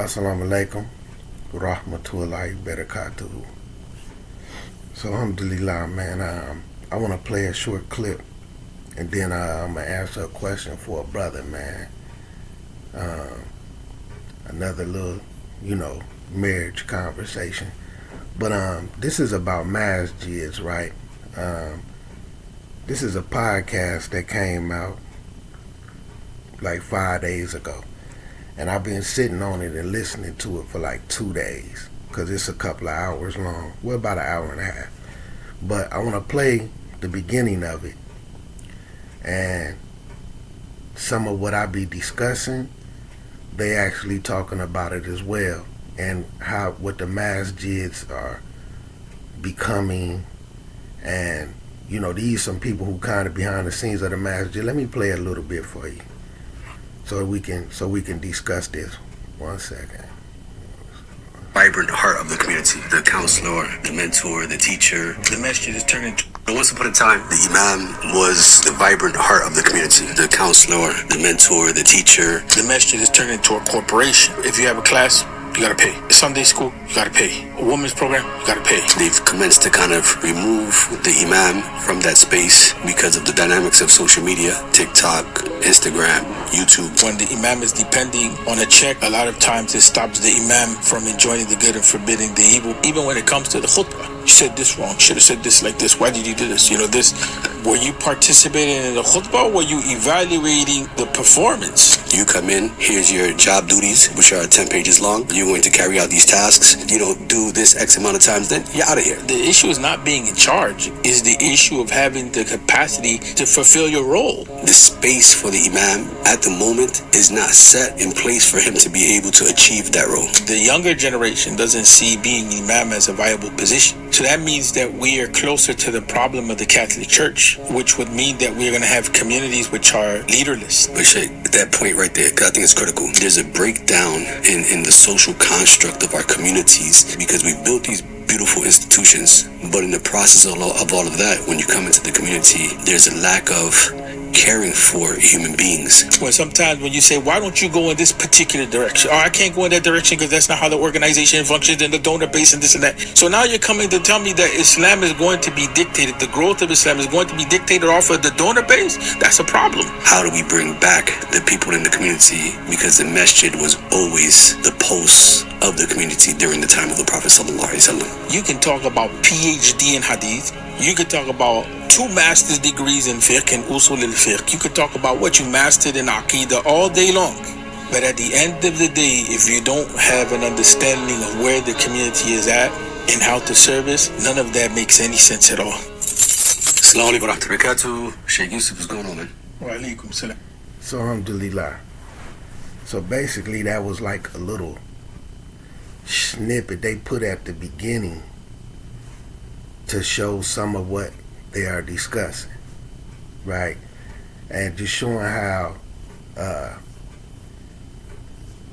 Assalamu alaikum, rahmatullahi barakatuhu. So, alhamdulillah, man, I want to play a short clip and then I'm going to answer a question for a brother, man. Another little, marriage conversation. But this is about masjids, right? This is a podcast that came out like 5 days ago. And I've been sitting on it and listening to it for like 2 days because it's a couple of hours long. Well, about an hour and a half. But I want to play the beginning of it and some of what I be discussing. They actually talking about it as well, and what the masjids are becoming. And these some people who kind of behind the scenes of the masjid. Let me play a little bit for you so we can discuss this. 1 second. Vibrant heart of the community, the counselor, the mentor, the teacher. The masjid is turning into... Once upon a time, the imam was the vibrant heart of the community, the counselor, the mentor, the teacher. The masjid is turning into a corporation. If you have a class, you gotta pay. Sunday school, you gotta pay. A women's program, you gotta pay. They've commenced to kind of remove the imam from that space because of the dynamics of social media, TikTok, Instagram, YouTube. When the imam is depending on a check, a lot of times it stops the imam from enjoying the good and forbidding the evil. Even when it comes to the khutbah, you said this wrong, should have said this like this, why did you do this? Were you participating in the khutbah, or were you evaluating the performance? You come in, here's your job duties, which are 10 pages long. You're going to carry out these tasks. You don't do this X amount of times, then you're out of here. The issue is not being in charge, is the issue of having the capacity to fulfill your role. The space for the imam at the moment is not set in place for him to be able to achieve that role. The younger generation doesn't see being imam as a viable position. So that means that we are closer to the problem of the Catholic Church, which would mean that we're going to have communities which are leaderless. But Sheikh, that point right there, because I think it's critical. There's a breakdown in the social construct of our communities because we've built these beautiful institutions, but in the process of all of that, when you come into the community, there's a lack of caring for human beings. Sometimes when you say, why don't you go in this particular direction? I can't go in that direction because that's not how the organization functions and the donor base and this and that. So now you're coming to tell me that Islam is going to be dictated, the growth of Islam is going to be dictated off of the donor base? That's a problem. How do we bring back the people in the community? Because the masjid was always the pulse of the community during the time of the Prophet sallallahu alaihi wasallam. You can talk about PhD in hadith. You could talk about 2 master's degrees in fiqh and usul al-fiqh. You could talk about what you mastered in aqidah all day long. But at the end of the day, if you don't have an understanding of where the community is at and how to service, none of that makes any sense at all. Assalamu alaikum wa rahmatullahi wa barakatuh. Sheikh Yusuf, what's going on, man? Wa alaikum salam. So, alhamdulillah. So basically that was like a little snippet they put at the beginning to show some of what they are discussing, right? And just showing how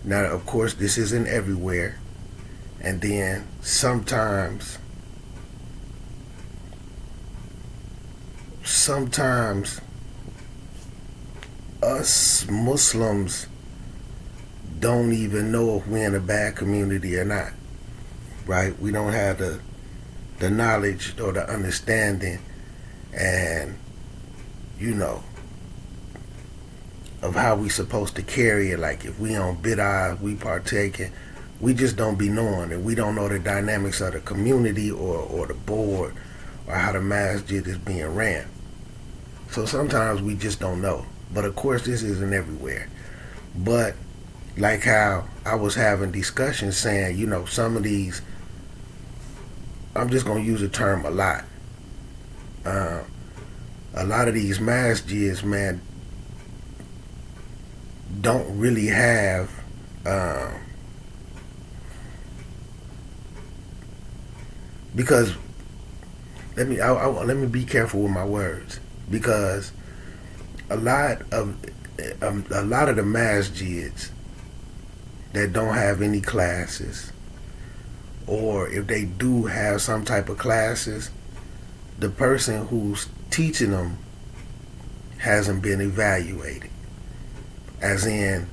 now of course this isn't everywhere, and then sometimes us Muslims don't even know if we're in a bad community or not, right? We don't have the knowledge or the understanding and of how we supposed to carry it. Like if we on bid'ah, we partaking, we just don't be knowing, and we don't know the dynamics of the community or the board or how the masjid is being ran. So sometimes we just don't know. But of course this isn't everywhere. But like how I was having discussions saying, some of these, I'm just going to use the term a lot. A lot of these masjids, man, don't really have because let me be careful with my words, because a lot of the masjids that don't have any classes, or if they do have some type of classes, the person who's teaching them hasn't been evaluated. As in,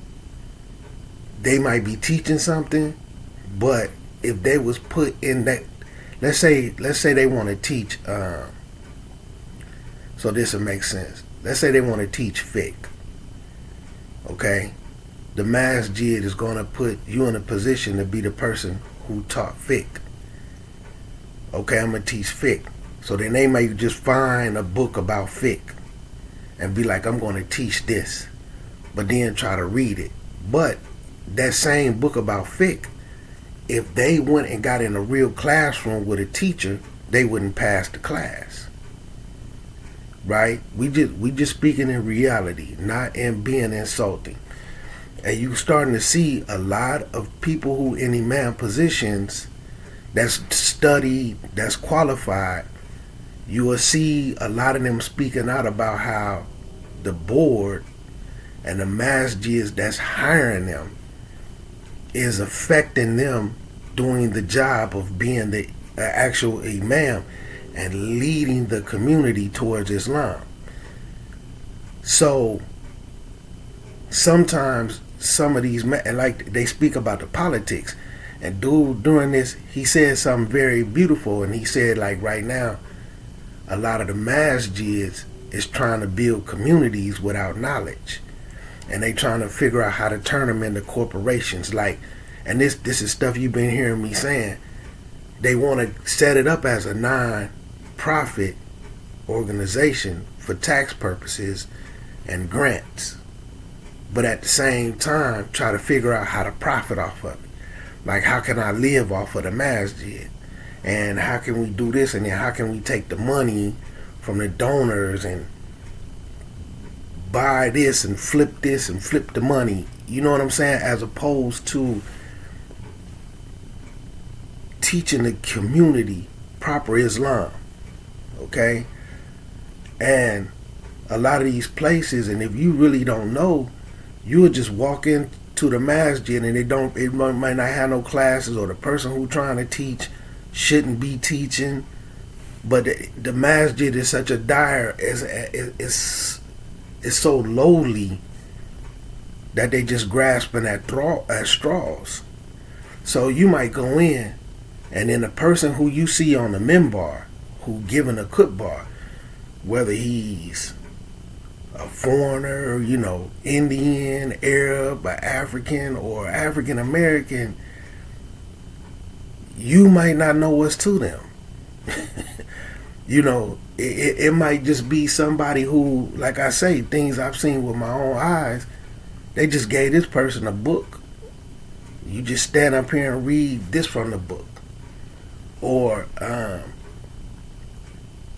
they might be teaching something, but if they was put in that, let's say they want to teach, so this will make sense. Let's say they want to teach fiqh, okay? The masjid is going to put you in a position to be the person who taught fiqh. Okay, I'm going to teach fiqh. So then they may just find a book about fiqh and be like, I'm going to teach this, but then try to read it. But that same book about fiqh, if they went and got in a real classroom with a teacher, they wouldn't pass the class. Right? We just speaking in reality, not in being insulting. And you starting to see a lot of people who in imam positions that's studied, that's qualified. You will see a lot of them speaking out about how the board and the masjids that's hiring them is affecting them doing the job of being the actual imam and leading the community towards Islam. So sometimes some of these, like they speak about the politics, and dude during this, he said something very beautiful, and he said like right now, a lot of the masjids is trying to build communities without knowledge, and they trying to figure out how to turn them into corporations. Like, and this is stuff you've been hearing me saying. They want to set it up as a non-profit organization for tax purposes and grants, but at the same time try to figure out how to profit off of it. Like, how can I live off of the masjid, and how can we do this, and then how can we take the money from the donors and buy this and flip the money, you know what I'm saying, as opposed to teaching the community proper Islam. Okay? And a lot of these places, and if you really don't know, you'll just walk into the masjid and it might not have no classes, or the person who trying to teach shouldn't be teaching, but the masjid is such a dire, it's so lowly that they just grasping at straws. So you might go in, and then the person who you see on the minbar, who giving a khutbah, whether he's a foreigner, you know, Indian, Arab, or African, or African American, you might not know what's to them. You know, it might just be somebody who, like I say, things I've seen with my own eyes, they just gave this person a book. You just stand up here and read this from the book. Or,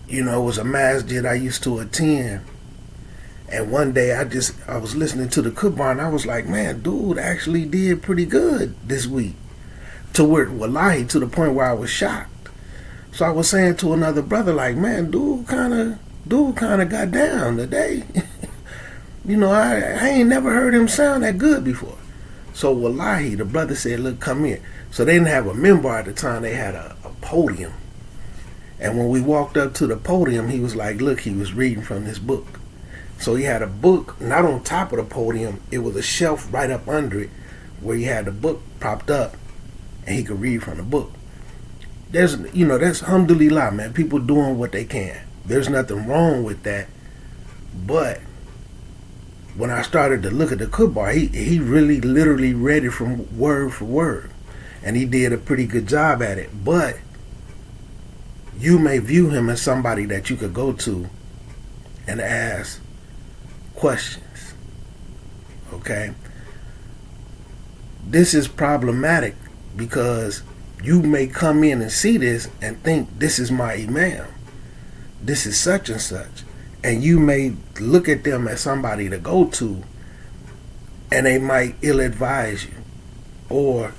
you know, it was a masjid I used to attend, and one day I was listening to the khutbah, and I was like, man, dude actually did pretty good this week. To where, wallahi, to the point where I was shocked. So I was saying to another brother, like, man, dude kind of got down today. You know, I ain't never heard him sound that good before. So wallahi, the brother said, look, come here. So they didn't have a minbar at the time, they had a podium. And when we walked up to the podium, he was like, look, he was reading from this book. So he had a book, not on top of the podium, it was a shelf right up under it, where he had the book propped up, and he could read from the book. That's alhamdulillah, man, people doing what they can. There's nothing wrong with that. But when I started to look at the khutbah, he really literally read it from word for word. And he did a pretty good job at it. But you may view him as somebody that you could go to and ask questions. Okay? This is problematic because you may come in and see this and think, this is my imam, this is such and such, and you may look at them as somebody to go to, and they might ill-advise you or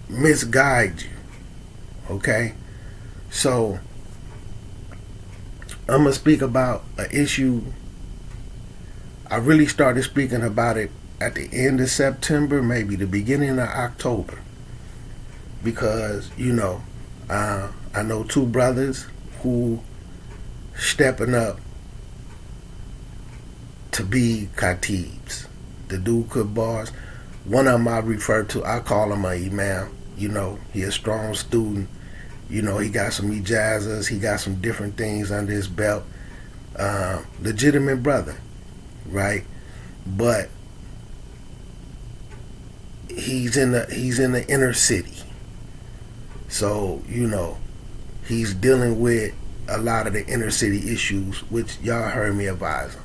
misguide you. Okay? So I'm going to speak about an issue. I really started speaking about it at the end of September, maybe the beginning of October, because, you know, I know two brothers who stepping up to be khatibs, the dude could bars. One of them I refer to, I call him a imam. You know, he a strong student. You know, he got some ijazas, he got some different things under his belt. Legitimate brother, right? But he's in the inner city. So, you know, he's dealing with a lot of the inner city issues, which y'all heard me advise him.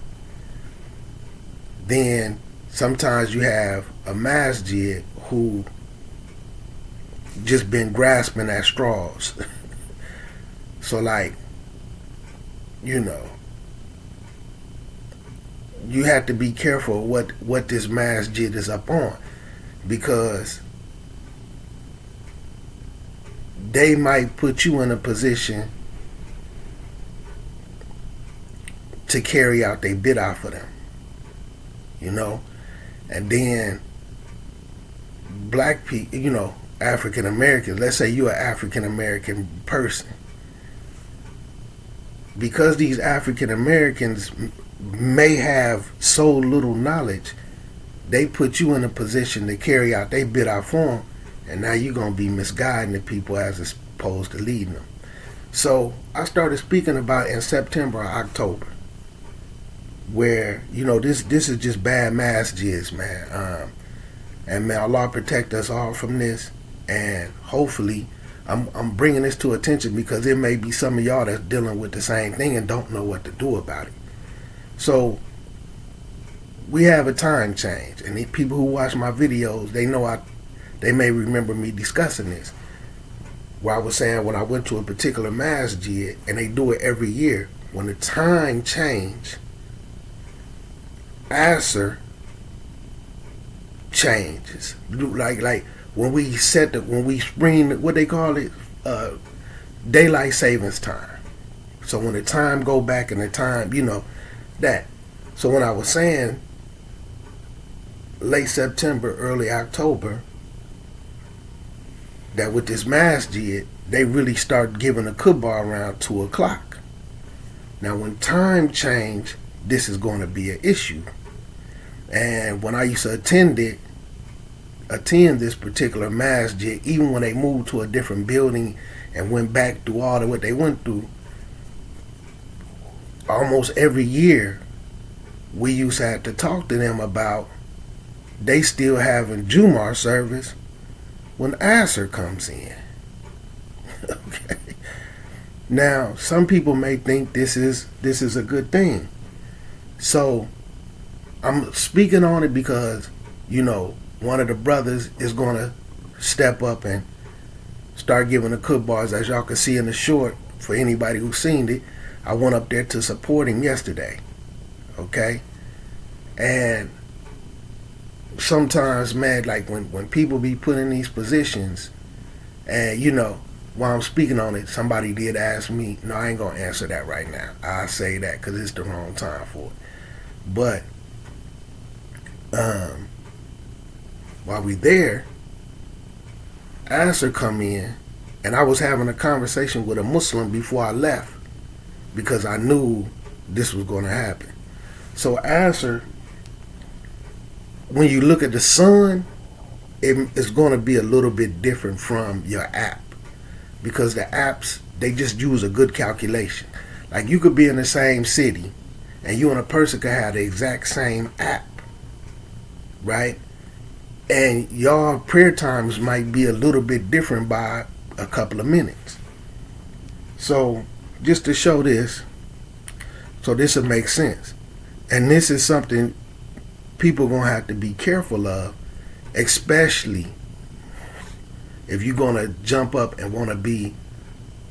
Then sometimes you have a masjid who just been grasping at straws. So, like, you know, you have to be careful what this masjid is up on, because they might put you in a position to carry out their bid'ah for them, you know. And then black people, you know, African Americans, let's say you're an African American person, because these African Americans may have so little knowledge, they put you in a position to carry out their bid'ah for them, and now you're going to be misguiding the people as opposed to leading them. So I started speaking about in September or October, where, you know, this is just bad masjids, man. And may Allah protect us all from this. And hopefully, I'm bringing this to attention because there may be some of y'all that's dealing with the same thing and don't know what to do about it. So we have a time change, and the people who watch my videos, they may remember me discussing this, where I was saying when I went to a particular masjid, and they do it every year, when the time change, Asr changes. Like when we spring, what they call it, daylight savings time. So when the time go back in the time, you know, that. So when I was saying late September, early October, that with this masjid, they really start giving a khutbah around 2 o'clock. Now when time change, this is going to be an issue. And when I used to attend this particular masjid, even when they moved to a different building and went back through all of what they went through, almost every year we used to have to talk to them about they still having Jumar service when Asr comes in. Okay. Now, some people may think this is a good thing. So I'm speaking on it because, you know, one of the brothers is going to step up and start giving the khutbahs, as y'all can see in the short. For anybody who's seen it, I went up there to support him yesterday. Okay? And sometimes, man, like when people be put in these positions, and, you know, while I'm speaking on it, somebody did ask me, no, I ain't going to answer that right now. I'll say that because it's the wrong time for it. But while we there, Asr come in, and I was having a conversation with a Muslim before I left because I knew this was going to happen. So Asr, when you look at the sun, it's going to be a little bit different from your app, because the apps, they just use a good calculation. Like, you could be in the same city and you and a person could have the exact same app, right? And y'all prayer times might be a little bit different by a couple of minutes. So just to show this, so this will make sense. And this is something people are going to have to be careful of, especially if you're going to jump up and want to be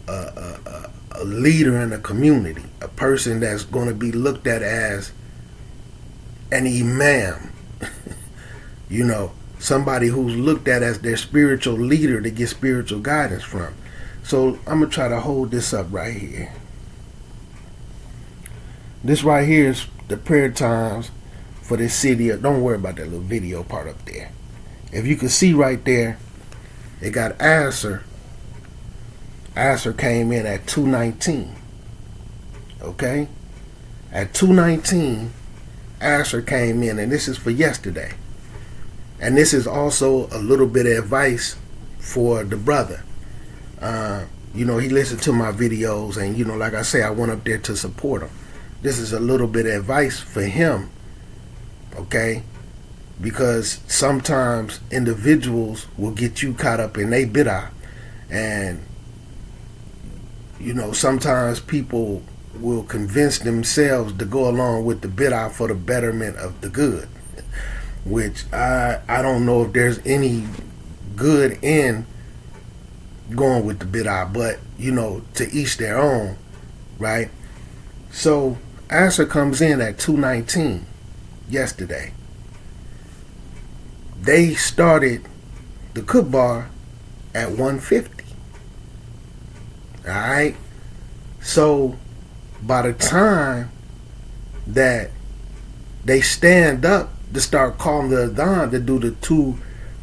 a leader in a community, a person that's going to be looked at as an imam, you know, somebody who's looked at as their spiritual leader to get spiritual guidance from. So I'm going to try to hold this up right here. This right here is the prayer times for this city. Don't worry about that little video part up there. If you can see right there, it got Asr. Asr came in at 2:19. Okay? At 2:19, Asher came in, and this is for yesterday. And this is also a little bit of advice for the brother. He listened to my videos, and like I say, I went up there to support him. This is a little bit of advice for him, okay? Because sometimes individuals will get you caught up in their bid'ah, and sometimes people will convince themselves to go along with the bid'ah for the betterment of the good, which I don't know if there's any good in going with the bid'ah, but to each their own, right? So Asher comes in at 2:19 yesterday. They started the cook bar at 1:50. All right. So by the time that they stand up to start calling the adhan to do the 2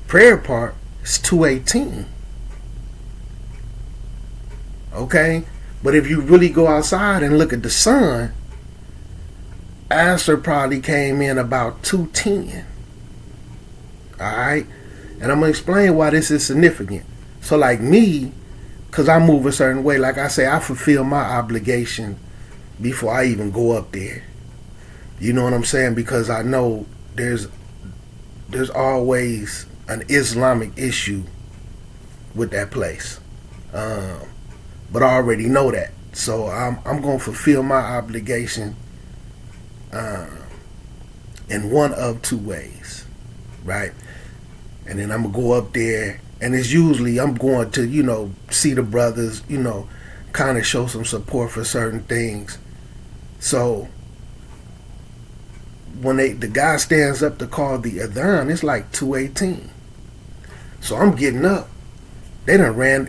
prayer part, it's 2:18. Okay? But if you really go outside and look at the sun, Asher probably came in about 2:10. Alright? And I'm going to explain why this is significant. So like me, because I move a certain way, like I say, I fulfill my obligation before I even go up there. You know what I'm saying? Because I know there's always an Islamic issue with that place. But I already know that. So I'm going to fulfill my obligation in one of 2 ways, right? And then I'm going to go up there, and it's usually I'm going to, see the brothers, kind of show some support for certain things. So when the guy stands up to call the adhan, it's like 2:18. So I'm getting up. They done ran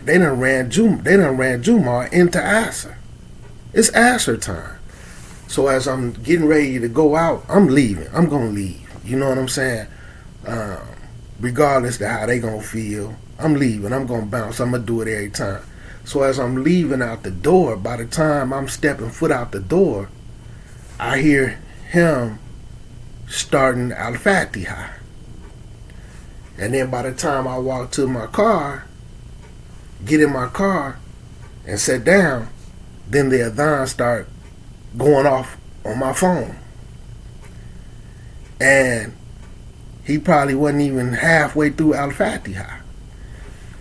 Jumar into Asher. It's Asher time. So as I'm getting ready to go out, I'm leaving. I'm gonna leave. You know what I'm saying? Regardless of how they gonna feel, I'm leaving. I'm gonna bounce. I'm gonna do it every time. So as I'm leaving out the door, by the time I'm stepping foot out the door, I hear him starting Al-Fatiha. And then by the time I walk to my car, get in my car and sit down, then the adhan start going off on my phone. And he probably wasn't even halfway through Al-Fatiha.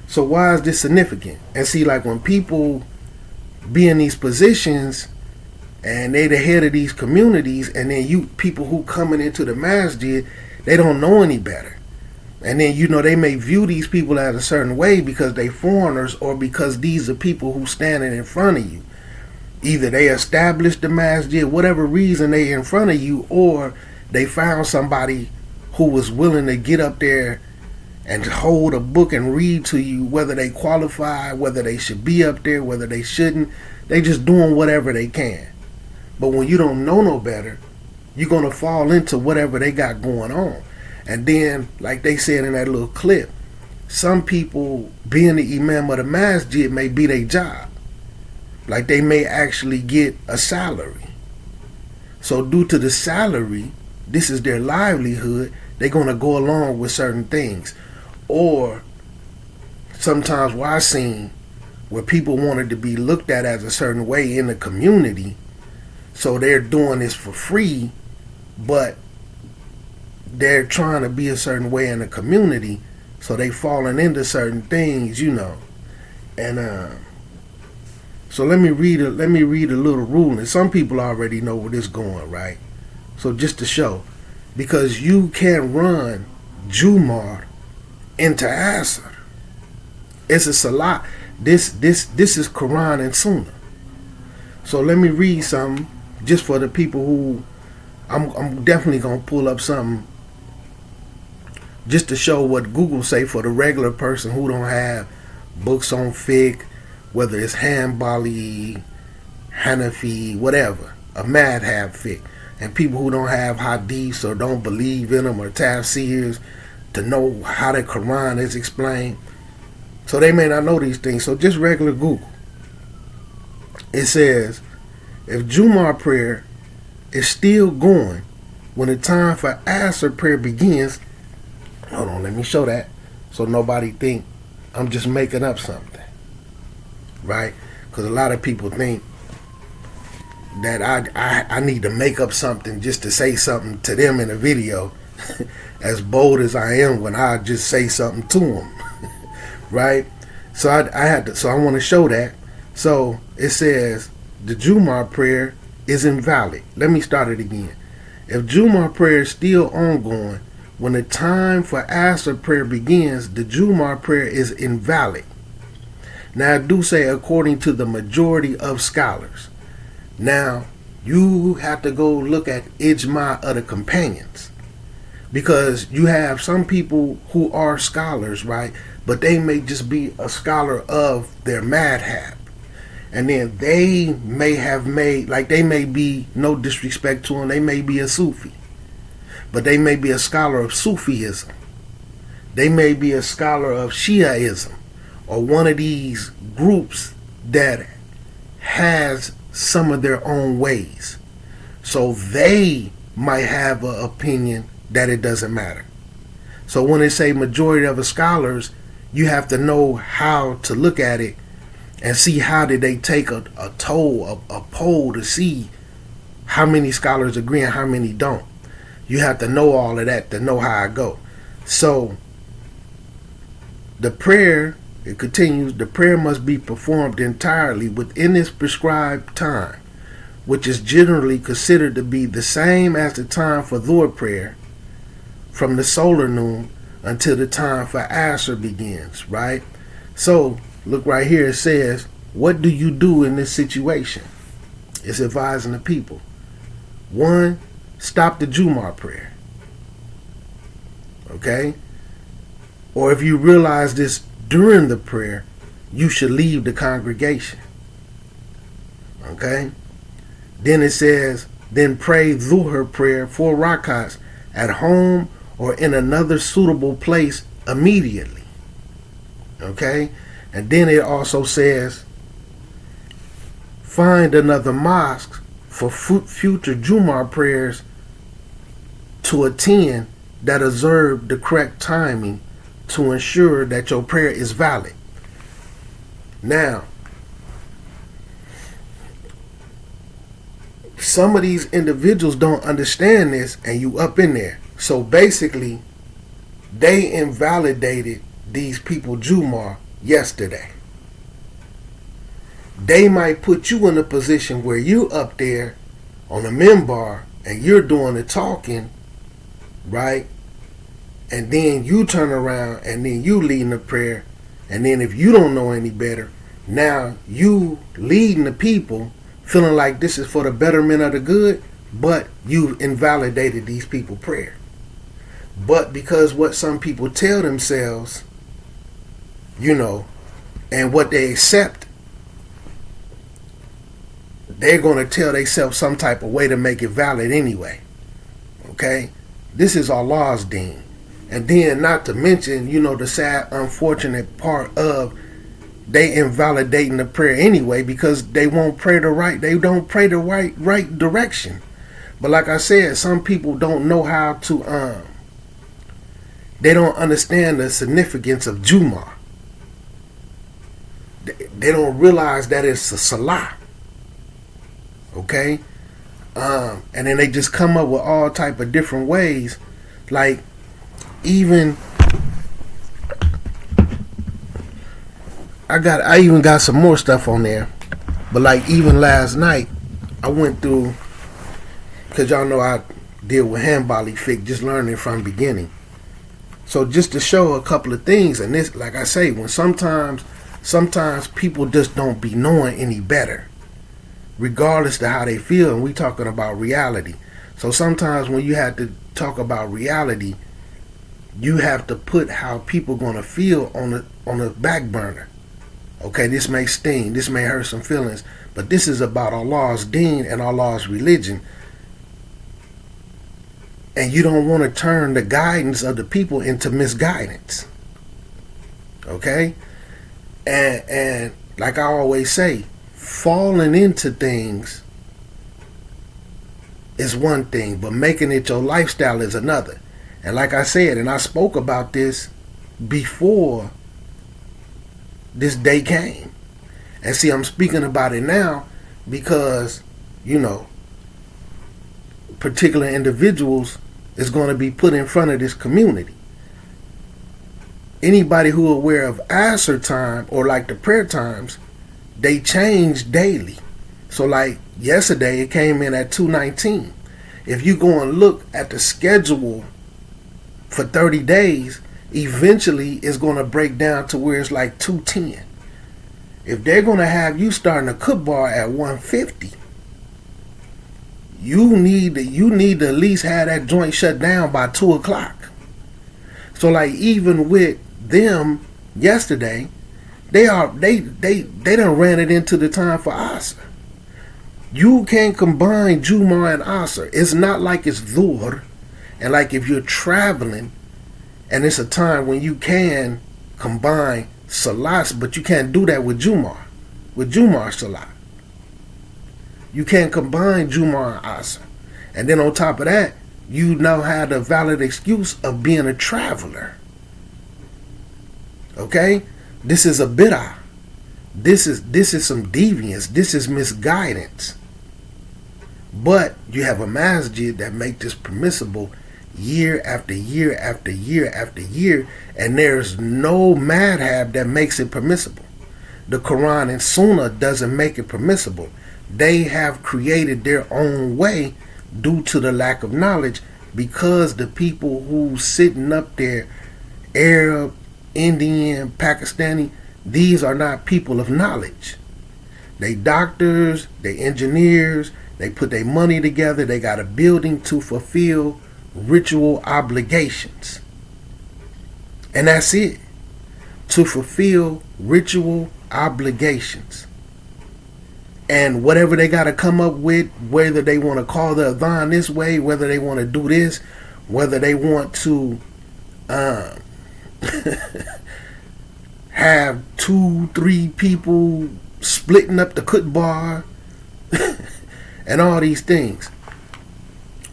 So why is this significant? And see, like when people be in these positions and they the head of these communities, and then people who coming into the masjid, they don't know any better. And then, they may view these people as a certain way because they foreigners, or because these are people who standing in front of you. Either they established the masjid, whatever reason they in front of you, or they found somebody who was willing to get up there and hold a book and read to you, whether they qualify, whether they should be up there, whether they shouldn't. They just doing whatever they can. But when you don't know no better, you're going to fall into whatever they got going on. And then, like they said in that little clip, some people being the imam of the masjid may be their job. Like they may actually get a salary. So due to the salary, this is their livelihood, they're going to go along with certain things. Or sometimes what I've seen where people wanted to be looked at as a certain way in the community, so they're doing this for free, but they're trying to be a certain way in the community, so they falling into certain things, And so let me read a little ruling. Some people already know where this is going, right? So just to show, because you can't run Jumar into Asr. It's a salat. This is Quran and Sunnah. So let me read something just for the people who I'm definitely gonna pull up something just to show what Google say for the regular person who don't have books on fiqh, whether it's Hanbali, Hanafi, whatever, a madhab fiqh, and people who don't have hadiths or don't believe in them or tafsirs to know how the Quran is explained. So they may not know these things. So just regular Google. It says, if Jumu'ah prayer is still going when the time for answer prayer begins. Hold on, let me show that so nobody think I'm just making up something, right? Because a lot of people think that I need to make up something just to say something to them in a video, as bold as I am when I just say something to them, right? So I want to show that. So it says the Jumu'ah prayer is invalid. Let me start it again. If Jumu'ah prayer is still ongoing, when the time for Asr prayer begins, the Jumu'ah prayer is invalid. Now I do say according to the majority of scholars. Now you have to go look at Ijma of the companions, because you have some people who are scholars, right? But they may just be a scholar of their madhab. And then they may have made, like they may be, no disrespect to them, they may be a Sufi. But they may be a scholar of Sufism. They may be a scholar of Shiaism, or one of these groups that has some of their own ways. So they might have an opinion that it doesn't matter. So when they say majority of the scholars, you have to know how to look at it and see how did they take a poll to see how many scholars agree and how many don't. You have to know all of that to know how I go. So the prayer, it continues, the prayer must be performed entirely within its prescribed time, which is generally considered to be the same as the time for Dhuhr prayer, from the solar noon until the time for Asr begins, right? So look right here, it says, what do you do in this situation? It's advising the people. 1, stop the Jumu'ah prayer. Okay? Or if you realize this during the prayer, you should leave the congregation. Okay? Then it says, then pray Dhuhr prayer 4 rakats at home or in another suitable place immediately. Okay? And then it also says, find another mosque for future Jumu'ah prayers to attend that observe the correct timing to ensure that your prayer is valid. Now, some of these individuals don't understand this, and you up in there. So basically, they invalidated these people Jumu'ah yesterday. They might put you in a position where you up there on the minbar and you're doing the talking, right? And then you turn around and then you leading the prayer. And then if you don't know any better, now you leading the people feeling like this is for the betterment of the good, but you invalidated these people's prayer. But because what some people tell themselves, and what they accept, they're going to tell themselves some type of way to make it valid anyway. Okay? This is Allah's deen. And then not to mention, the sad, unfortunate part of they invalidating the prayer anyway, because they don't pray the right direction. But like I said, some people don't know how to they don't understand the significance of Jumu'ah. They don't realize that it's a salah. Okay? And then they just come up with all type of different ways. Like, even I even got some more stuff on there. But like even last night, I went through, because y'all know I deal with handball fiqh, just learning from the beginning. So just to show a couple of things, and this, like I say, when sometimes people just don't be knowing any better, regardless of how they feel, and we talking about reality. So sometimes when you have to talk about reality, you have to put how people gonna feel on the back burner. Okay, this may sting, this may hurt some feelings, but this is about Allah's deen and Allah's religion. And you don't want to turn the guidance of the people into misguidance. Okay? And like I always say, falling into things is one thing, but making it your lifestyle is another. And like I said, and I spoke about this before this day came. And see, I'm speaking about it now because, particular individuals is going to be put in front of this community. Anybody who aware of Asr time or like the prayer times, they change daily. So like yesterday, it came in at 2:19. If you go and look at the schedule for 30 days, eventually it's going to break down to where it's like 2:10. If they're going to have you starting a cook bar at 1:50, you need to at least have that joint shut down by 2 o'clock. So like even with them yesterday, they done ran it into the time for Asr. You can't combine Jumu'ah and Asr. It's not like it's Dhuhr, and like if you're traveling and it's a time when you can combine Salats, but you can't do that with Jumu'ah. With Jumu'ah Salat, you can't combine Jumu'ah and Asr. And then on top of that, you now have the valid excuse of being a traveler. Okay? This is a bid'ah. This is some deviance. This is misguidance. But you have a masjid that make this permissible year after year after year after year, and there's no madhab that makes it permissible. The Quran and Sunnah doesn't make it permissible. They have created their own way due to the lack of knowledge, because the people who sitting up there, Arab, Indian, Pakistani, these are not people of knowledge. They doctors, they engineers, they put their money together, they got a building to fulfill ritual obligations. And that's it. To fulfill ritual obligations. And whatever they got to come up with, whether they want to call the adhan this way, whether they want to do this, whether they want to have 2-3 people splitting up the kut bar and all these things.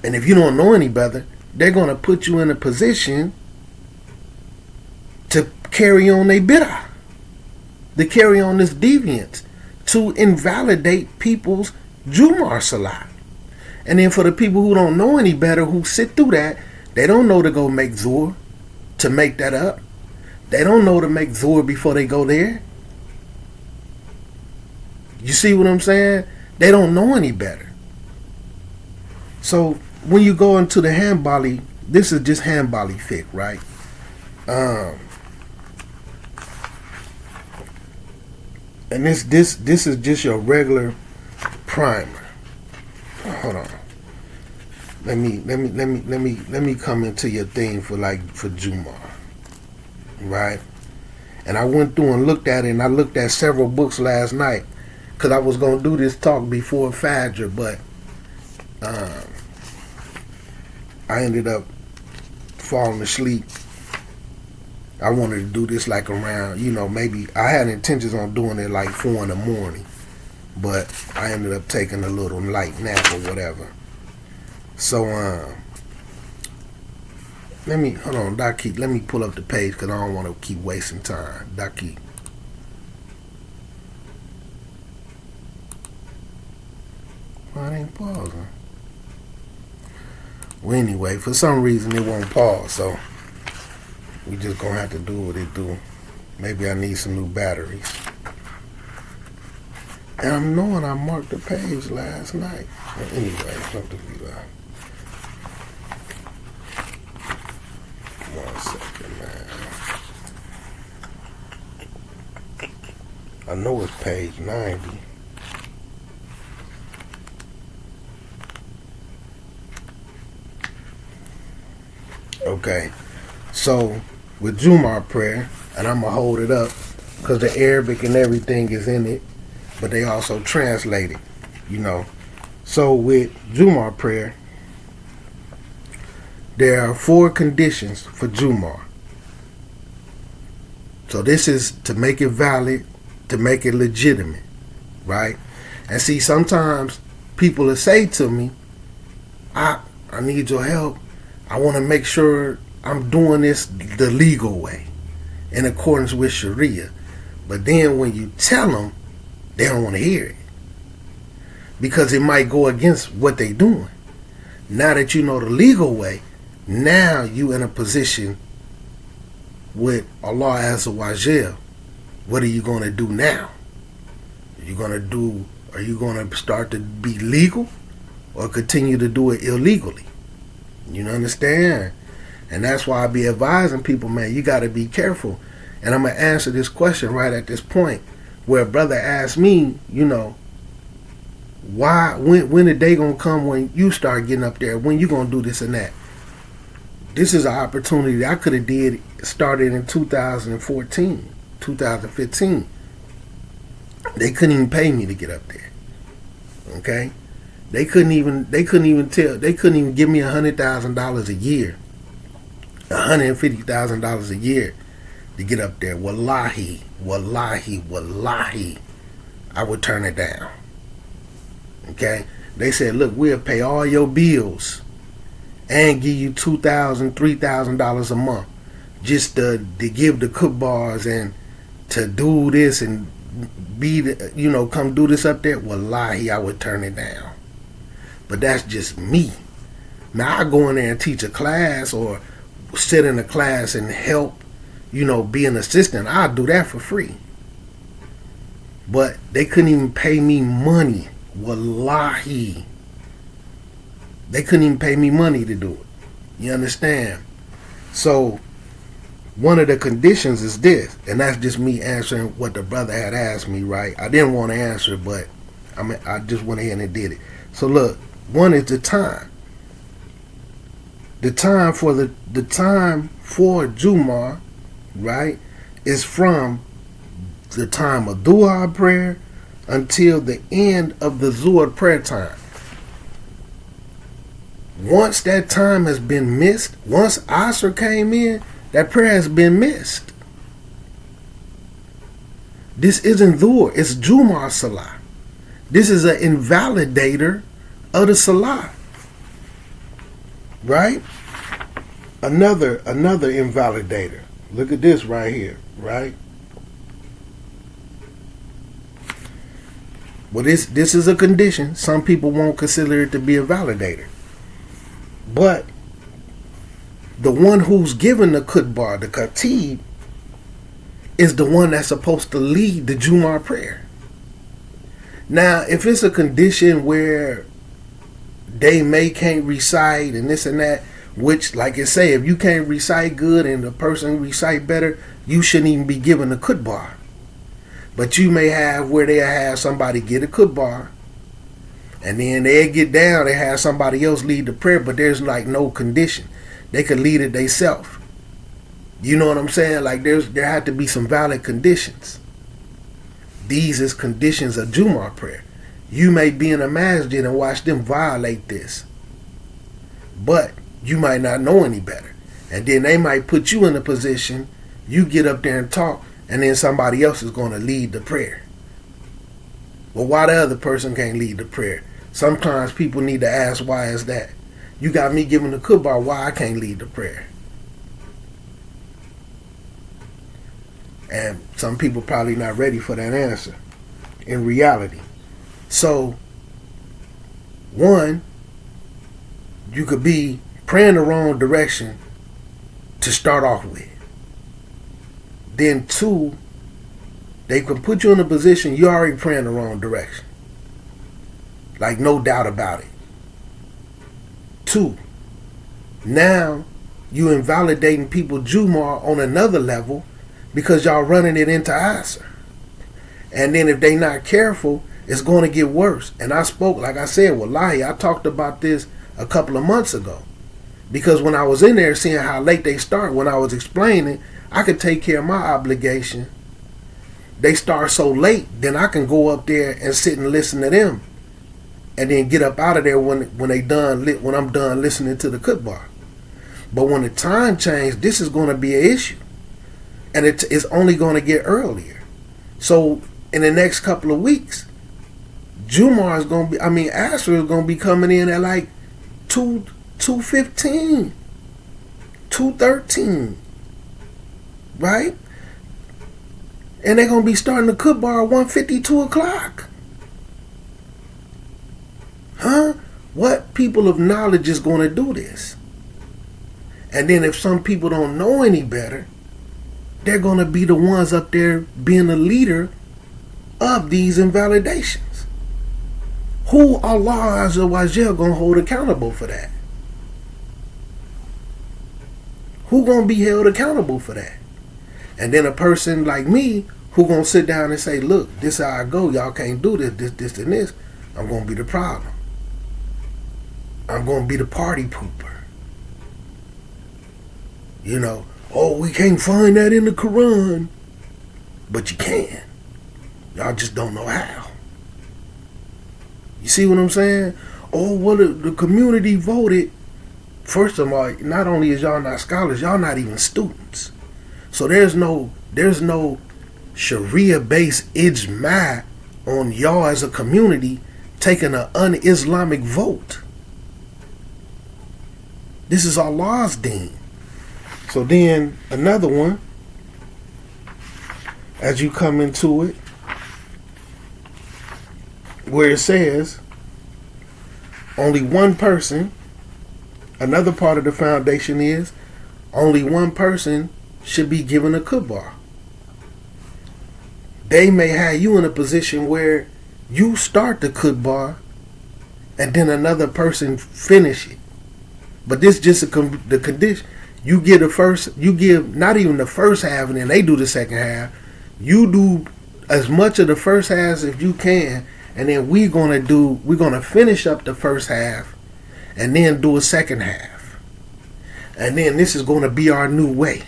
And if you don't know any better, they're going to put you in a position to carry on their bid'ah, to carry on this deviance, to invalidate people's Jumu'ah Salat. And then for the people who don't know any better, who sit through that, they don't know to go make Zuhr, to make that up. They don't know to make Zuhr before they go there. You see what I'm saying? They don't know any better. So when you go into the Hanbali, this is just Hanbali fiqh, right? And this is just your regular primer. Hold on. Let me come into your thing for Jumu'ah. Right? And I went through and looked at it, and I looked at several books last night, because I was going to do this talk before Fajr, but I ended up falling asleep. I wanted to do this like around, maybe I had intentions on doing it like 4 in the morning, but I ended up taking a little light nap or whatever. So, hold on, Daki, let me pull up the page, because I don't want to keep wasting time. Daki. Why it ain't pausing? Well, anyway, for some reason it won't pause, so we just gonna have to do what it do. Maybe I need some new batteries. And I'm knowing I marked the page last night. But anyway, have to be that. 1 second, man. I know it's page 90. Okay, so with Jumu'ah prayer, and I'm going to hold it up because the Arabic and everything is in it, but they also translate it, So with Jumu'ah prayer, there are 4 conditions for Jumu'ah. So this is to make it valid, to make it legitimate, right? And see, sometimes people will say to me, I need your help. I want to make sure I'm doing this the legal way, in accordance with Sharia. But then when you tell them, they don't want to hear it, because it might go against what they doing. Now that you know the legal way, now you in a position with Allah Azza wa Jal. What are you going to do now? Are you going to start to be legal, or continue to do it illegally? You understand? And that's why I be advising people, man, you got to be careful. And I'm going to answer this question right at this point, where a brother asked me, why, when the day going to come when you start getting up there, when you going to do this and that? This is an opportunity that I could have started in 2014, 2015. They couldn't even pay me to get up there. Okay? They couldn't even give me $100,000 a year, $150,000 a year to get up there. Wallahi, I would turn it down. Okay? They said, look, we'll pay all your bills and give you $2,000, $3,000 a month just to give the cook bars and to do this and come do this up there. Wallahi, I would turn it down. But that's just me. Now I go in there and teach a class or sit in a class and help, be an assistant. I'll do that for free. But they couldn't even pay me money. Wallahi. They couldn't even pay me money to do it. You understand? So one of the conditions is this, and that's just me answering what the brother had asked me, right? I didn't want to answer it, but I just went ahead and did it. So look, one is the time. The time for Jumu'ah, right, is from the time of Duha prayer until the end of the Zuhr prayer time. Once that time has been missed, once Asr came in, that prayer has been missed. This isn't Dhuhr, it's Jumu'ah Salah. This is an invalidator of the Salah. Right? Another invalidator. Look at this right here, right? Well, this is a condition. Some people won't consider it to be a validator. But the one who's given the khutbah, the khatib, is the one that's supposed to lead the Jumu'ah prayer. Now, if it's a condition where they can't recite and this and that, which, like I say, if you can't recite good and the person recite better, you shouldn't even be given the khutbah. But you may have where they have somebody get a khutbah, and then they get down, they have somebody else lead the prayer, but there's like no condition. They could lead it themselves. You know what I'm saying? Like there had to be some valid conditions. These is conditions of Jumu'ah prayer. You may be in a masjid and watch them violate this, but you might not know any better. And then they might put you in a position, you get up there and talk, and then somebody else is going to lead the prayer. Well, why the other person can't lead the prayer? Sometimes people need to ask, why is that? You got me giving the khutbah, why I can't lead the prayer? And some people probably not ready for that answer in reality. So, one, you could be praying the wrong direction to start off with. Then two, they could put you in a position you're already praying the wrong direction. Like no doubt about it. Two, now you invalidating people Jumu'ah on another level because y'all running it into Asr. And then if they not careful, it's going to get worse. And I spoke, like I said, wallahi, I talked about this a couple of months ago. Because when I was in there seeing how late they start, when I was explaining, I could take care of my obligation. They start so late, then I can go up there and sit and listen to them. And then get up out of there when I'm done listening to the khutbah. But when the time changes, this is going to be an issue. And it's only going to get earlier. So in the next couple of weeks, Asr is going to be coming in at like 2:15, 2:13, right? And they're gonna be starting the khutbah at 1:50, 2 o'clock. Huh? What people of knowledge is gonna do this? And then if some people don't know any better, they're gonna be the ones up there being the leader of these invalidations. Who Allah Azza wa Jal gonna hold accountable for that? Who gonna be held accountable for that? And then a person like me who gonna sit down and say, look, this is how I go, y'all can't do this, and this, I'm gonna be the problem. I'm gonna be the party pooper. You know, oh, we can't find that in the Quran. But you can. Y'all just don't know how. You see what I'm saying? Oh, well, the community voted. First of all, not only is y'all not scholars, y'all not even students. So there's no Sharia-based ijma on y'all as a community taking an un-Islamic vote. This is Allah's deen. So then another one, as you come into it, where it says only one person, another part of the foundation is only one person should be given a khutbah. They may have you in a position where you start the khutbah and then another person finish it. But this just the condition. You give not even the first half, and then they do the second half. You do as much of the first half as you can, and then we're gonna finish up the first half, and then do a second half. And then this is gonna be our new way.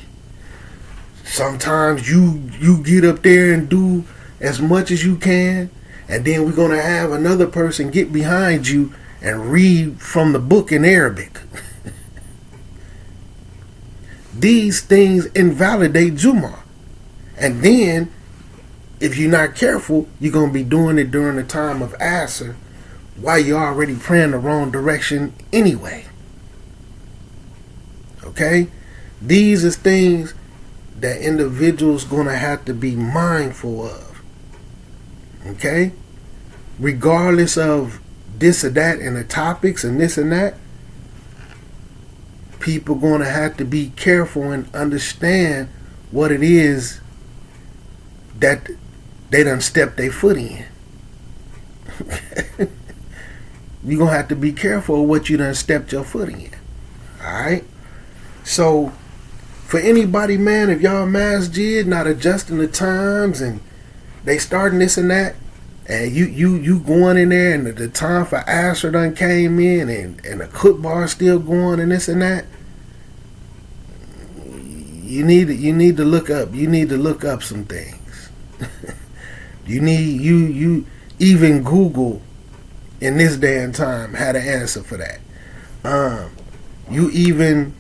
Sometimes you get up there and do as much as you can, and then we're gonna have another person get behind you and read from the book in Arabic. These things invalidate Jummah. And then, if you're not careful, you're going to be doing it during the time of Asr while you're already praying the wrong direction anyway. Okay? These are things that individuals going to have to be mindful of. Okay? Regardless of this or that and the topics and this and that, people going to have to be careful and understand what it is that they done stepped their foot in. You're going to have to be careful of what you done stepped your foot in. Alright? So, for anybody, man, if y'all masjid not adjusting the times and they starting this and that, and you going in there and the time for Asr done came in and the khutbah still going and this and that, you need to look up. You need to look up some things. you even Google in this day and time had an answer for that. You even,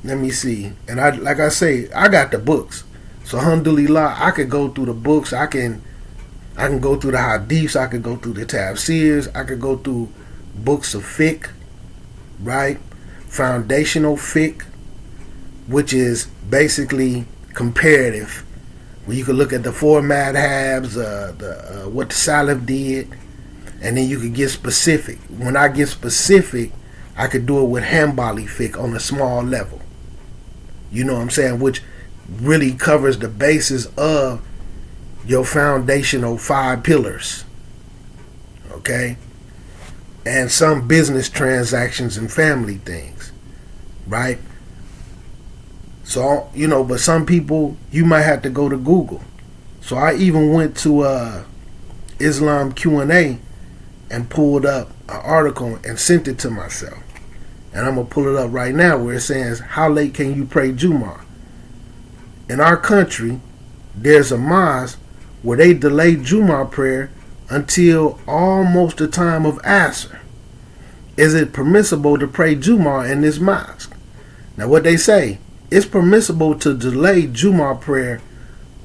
let me see, and I got the books. So alhamdulillah, I could go through the books. I can go through the hadiths. I could go through the tafsirs. I could go through books of fiqh, right? Foundational fiqh, which is basically comparative, where you can look at the four madhabs, what the Salaf did, and then you could get specific. When I get specific, I could do it with Hanbali fiqh on a small level. You know what I'm saying? Which really covers the basis of your foundational 5 pillars. Okay? And some business transactions and family things. Right? So, you know, but some people, you might have to go to Google. So I even went to Islam Q&A and pulled up an article and sent it to myself. And I'm going to pull it up right now where it says, how late can you pray Jummah? In our country, there's a mosque where they delay Jummah prayer until almost the time of Asr. Is it permissible to pray Jummah in this mosque? Now what they say, it's permissible to delay Jummah prayer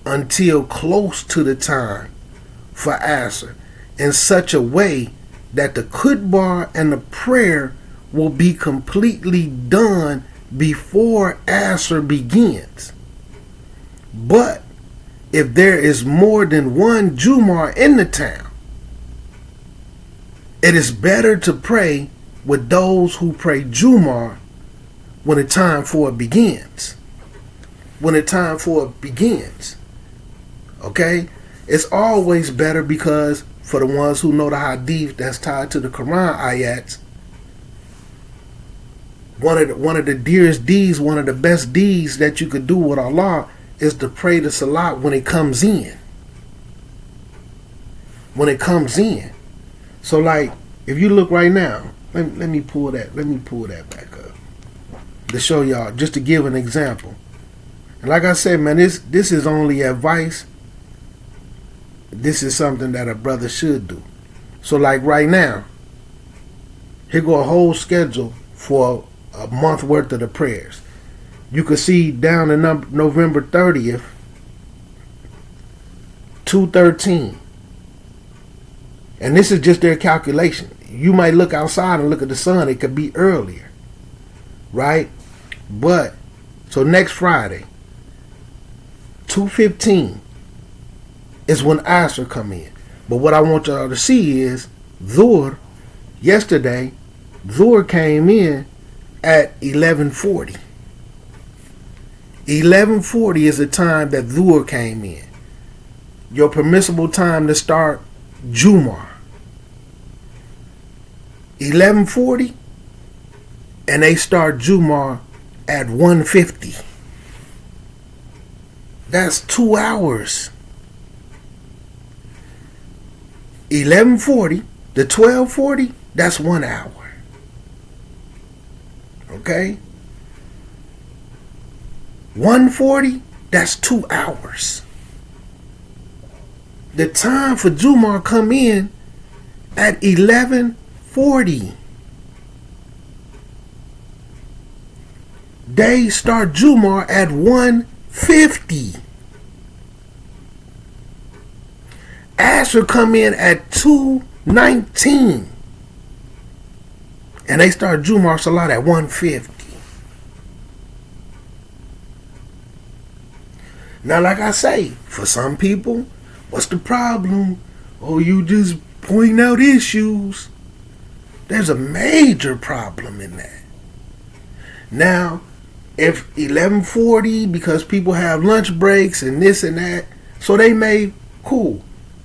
until close to the time for Asr in such a way that the khutbah and the prayer will be completely done before Asr begins. But if there is more than one Jumar in the town, it is better to pray with those who pray Jumar when the time for it begins. When the time for it begins. Okay? It's always better because for the ones who know the hadith that's tied to the Quran ayats, one of the dearest deeds, one of the best deeds that you could do with Allah is to pray the salat when it comes in. When it comes in. So like, if you look right now, let me pull that back up to show y'all, just to give an example. And like I said, man, this is only advice. This is something that a brother should do. So like right now, here go a whole schedule for a month worth of the prayers. You can see down in November 30th, 2:13. And this is just their calculation. You might look outside and look at the sun. It could be earlier. Right? But, so next Friday, 2:15 is when Asr come in. But what I want y'all to see is Dhuhr, yesterday, Dhuhr came in at 11:40. 11:40 is the time that Dhuhr came in. Your permissible time to start Jumar. 11:40, and they start Jumar at 1:50. That's 2 hours. 11:40 to 12:40, that's 1 hour. Okay? 1:40, that's 2 hours. The time for Jumar come in at 11:40. They start Jumar at 1:50. Asr come in at 2:19. And they start Jumar Salat at 1:50. Now, like I say, for some people, what's the problem? Oh, you just point out issues. There's a major problem in that. Now, if 11:40, because people have lunch breaks and this and that, so they may, cool,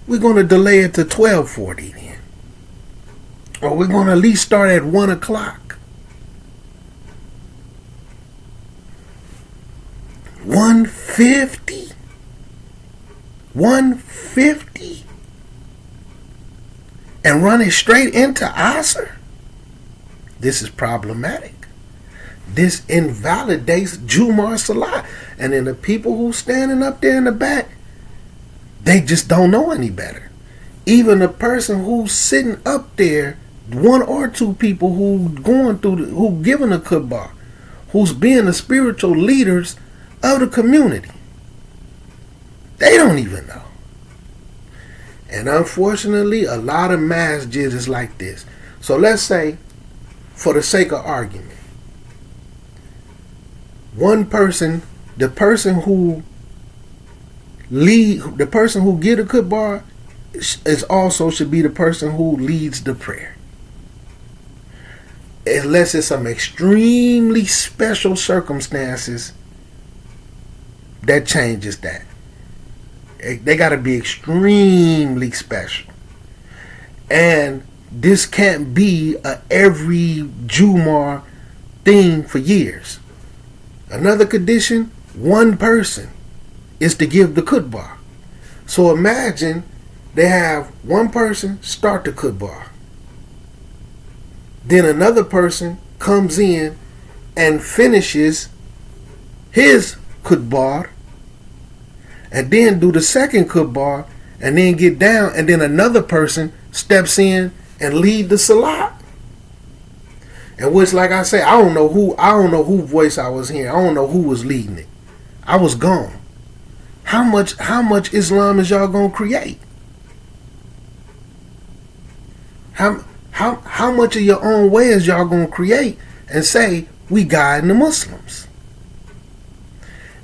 we're going to delay it to 12:40 then. Or we're going to at least start at 1 o'clock. 1:50? 1:50? And run it straight into Asr? This is problematic. This invalidates Jumar Salat. And then the people who standing up there in the back, they just don't know any better. Even the person who's sitting up there, one or two people who going through, who giving a khutbah, who's being the spiritual leaders of the community, they don't even know. And unfortunately, a lot of masjids is like this. So let's say, for the sake of argument, one person, the person who get a khutbah is also should be the person who leads the prayer. Unless it's some extremely special circumstances that changes that. They got to be extremely special. And this can't be a every Jumar thing for years. Another condition, one person is to give the khutbah. So imagine they have one person start the khutbah. Then another person comes in and finishes his khutbah, and then do the second khutbah, and then get down, and then another person steps in and lead the salat. And which, like I say, I don't know who voice I was hearing. I don't know who was leading it. I was gone. How much Islam is y'all gonna create? How How much of your own way is y'all gonna create and say we guiding the Muslims?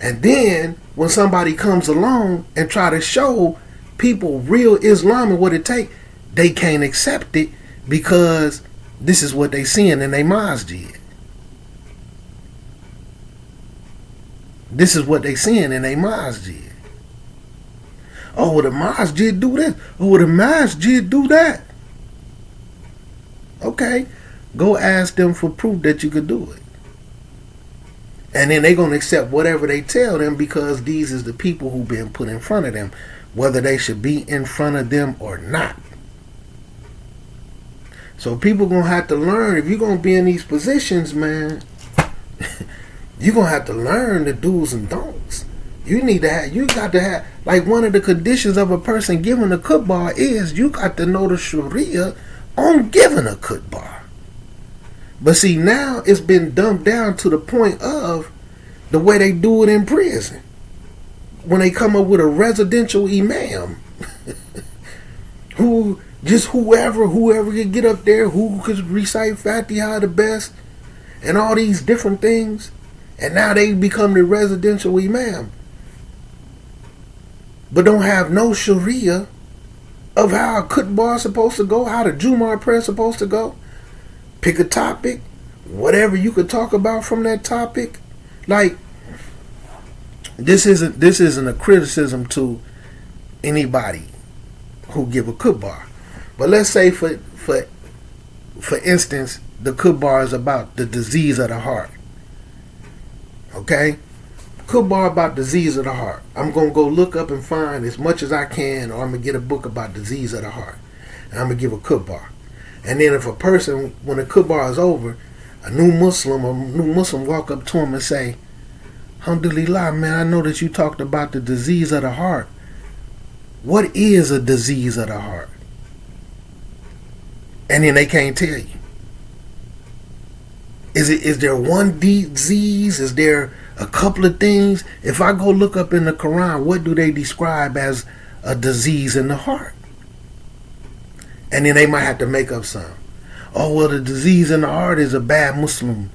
And then when somebody comes along and try to show people real Islam and what it take, they can't accept it because this is what they seeing in their masjid. This is what they seeing in their masjid. Oh, well, the masjid do this. Oh, well, the masjid do that. Okay, go ask them for proof that you could do it. And then they're going to accept whatever they tell them because these is the people who've been put in front of them, whether they should be in front of them or not. So people going to have to learn, if you're going to be in these positions, man, you're going to have to learn the do's and don'ts. You got to have, like one of the conditions of a person giving a khutbah is you got to know the Sharia on giving a khutbah. But see, now it's been dumbed down to the point of the way they do it in prison. When they come up with a residential imam who just whoever can get up there, who could recite Fatiha the best and all these different things, and now they become the residential imam, but don't have no Sharia of how a khutbah is supposed to go, how the Jumu'ah prayer is supposed to go. Pick a topic, whatever you could talk about from that topic. Like, this isn't a criticism to anybody who give a khutbah. But let's say for instance, the khutbah is about the disease of the heart. Okay? Khutbah about disease of the heart. I'm going to go look up and find as much as I can, or I'm going to get a book about disease of the heart. And I'm going to give a khutbah. And then if a person, when the khutbah is over, a new Muslim walk up to him and say, Alhamdulillah, man, I know that you talked about the disease of the heart. What is a disease of the heart? And then they can't tell you. Is there one disease? Is there a couple of things? If I go look up in the Quran, what do they describe as a disease in the heart? And then they might have to make up some. Oh, well, the disease in the heart is a bad Muslim.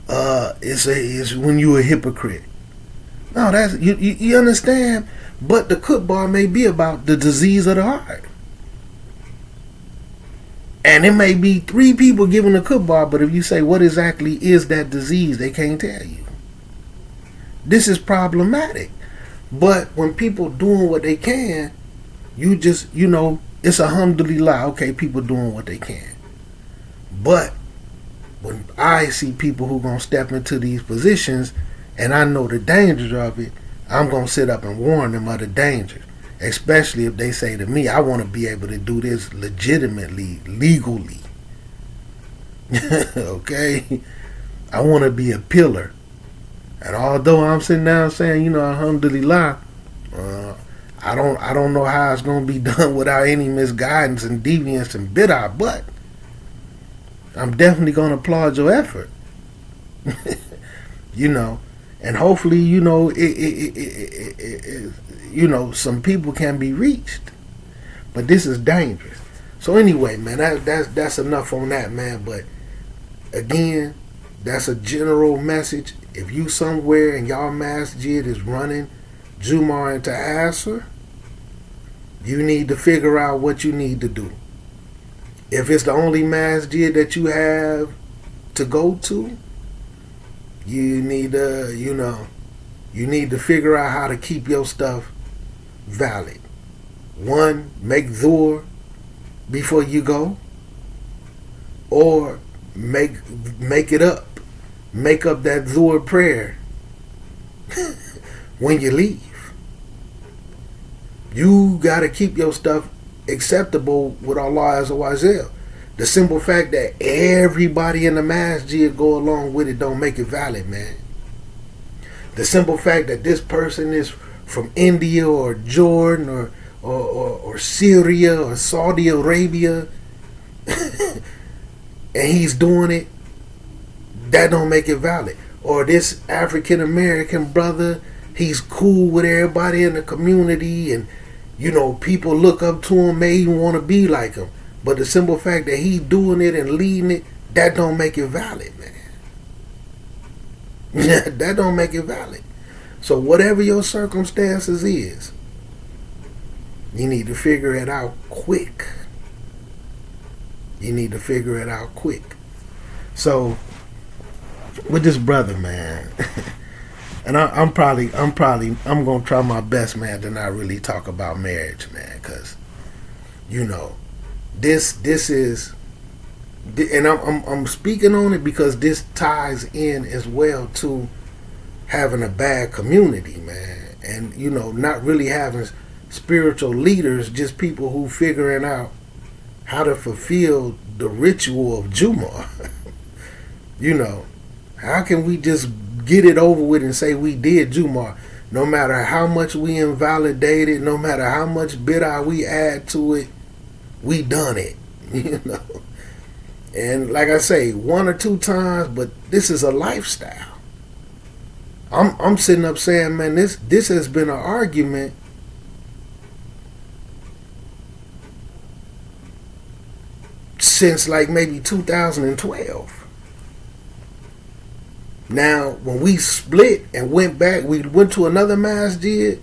It's when you're a hypocrite. No, that's you understand. But the khutbah may be about the disease of the heart, and it may be 3 people giving a khutbah. But if you say what exactly is that disease, they can't tell you. This is problematic. But when people doing what they can, you just it's alhamdulillah, okay, people doing what they can. But when I see people who gonna step into these positions and I know the dangers of it, I'm gonna sit up and warn them of the dangers. Especially if they say to me, I want to be able to do this legitimately, legally. Okay? I want to be a pillar. And although I'm sitting down saying, alhamdulillah, I don't know how it's going to be done without any misguidance and deviance and bid'ah, but I'm definitely going to applaud your effort. And hopefully, some people can be reached. But this is dangerous. So anyway, man, that's enough on that, man. But again, that's a general message. If you somewhere and y'all masjid is running Jumu'ah into Asr, you need to figure out what you need to do. If it's the only masjid that you have to go to, you need to figure out how to keep your stuff valid. 1, make dhuhr before you go, or make it up. Make up that dhuhr prayer when you leave. You got to keep your stuff acceptable with Allah Azza wa Jal. The simple fact that everybody in the masjid go along with it don't make it valid, man. The simple fact that this person is from India or Jordan or Syria or Saudi Arabia and he's doing it, that don't make it valid. Or this African American brother, he's cool with everybody in the community and people look up to him, may even want to be like him. But the simple fact that he doing it and leading it, that don't make it valid, man. That don't make it valid. So whatever your circumstances is, you need to figure it out quick. You need to figure it out quick. So with this brother, man, and I'm gonna try my best, man, to not really talk about marriage, man, because this is, and I'm speaking on it because this ties in as well to having a bad community, man, and not really having spiritual leaders, just people who figuring out how to fulfill the ritual of Jumar. How can we just get it over with and say we did Jumar? No matter how much we invalidate it, no matter how much bid'ah we add to it, we done it. And like I say, 1 or 2 times, but this is a lifestyle. I'm sitting up saying, man, this has been an argument since like maybe 2012. Now, when we split and went back, we went to another masjid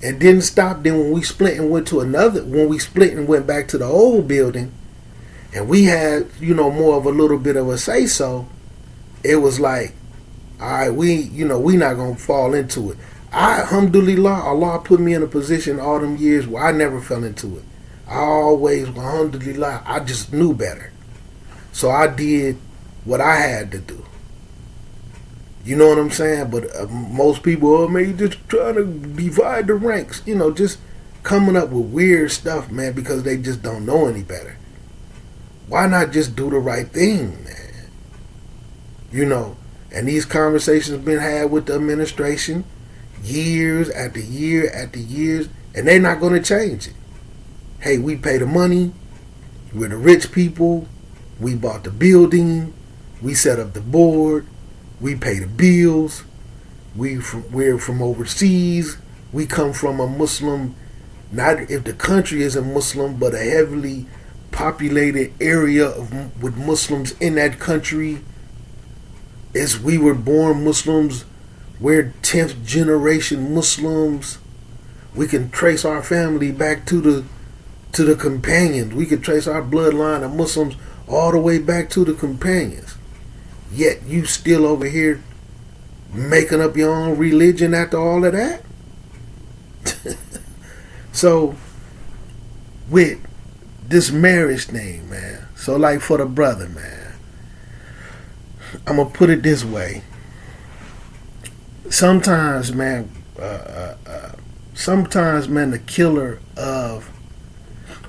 and didn't stop. Then when we split and went back to the old building, and we had, more of a little bit of a say so, it was like, all right, we not gonna fall into it. Alhamdulillah, Allah put me in a position all them years where I never fell into it. I always, alhamdulillah, I just knew better. So I did what I had to do. You know what I'm saying? But most people, man, you just trying to divide the ranks. Just coming up with weird stuff, man, because they just don't know any better. Why not just do the right thing, man? And these conversations been had with the administration years after year after years, and they're not going to change it. Hey, we pay the money. We're the rich people. We bought the building. We set up the board. We pay the bills. We're from overseas. We come from a Muslim, not if the country isn't Muslim, but a heavily populated area with Muslims in that country. We were born Muslims. We're 10th generation Muslims. We can trace our family back to the companions. We can trace our bloodline of Muslims all the way back to the companions. Yet you still over here making up your own religion after all of that? So with this marriage thing, man. So like for the brother, man, I'm going to put it this way. Sometimes, man, the killer of,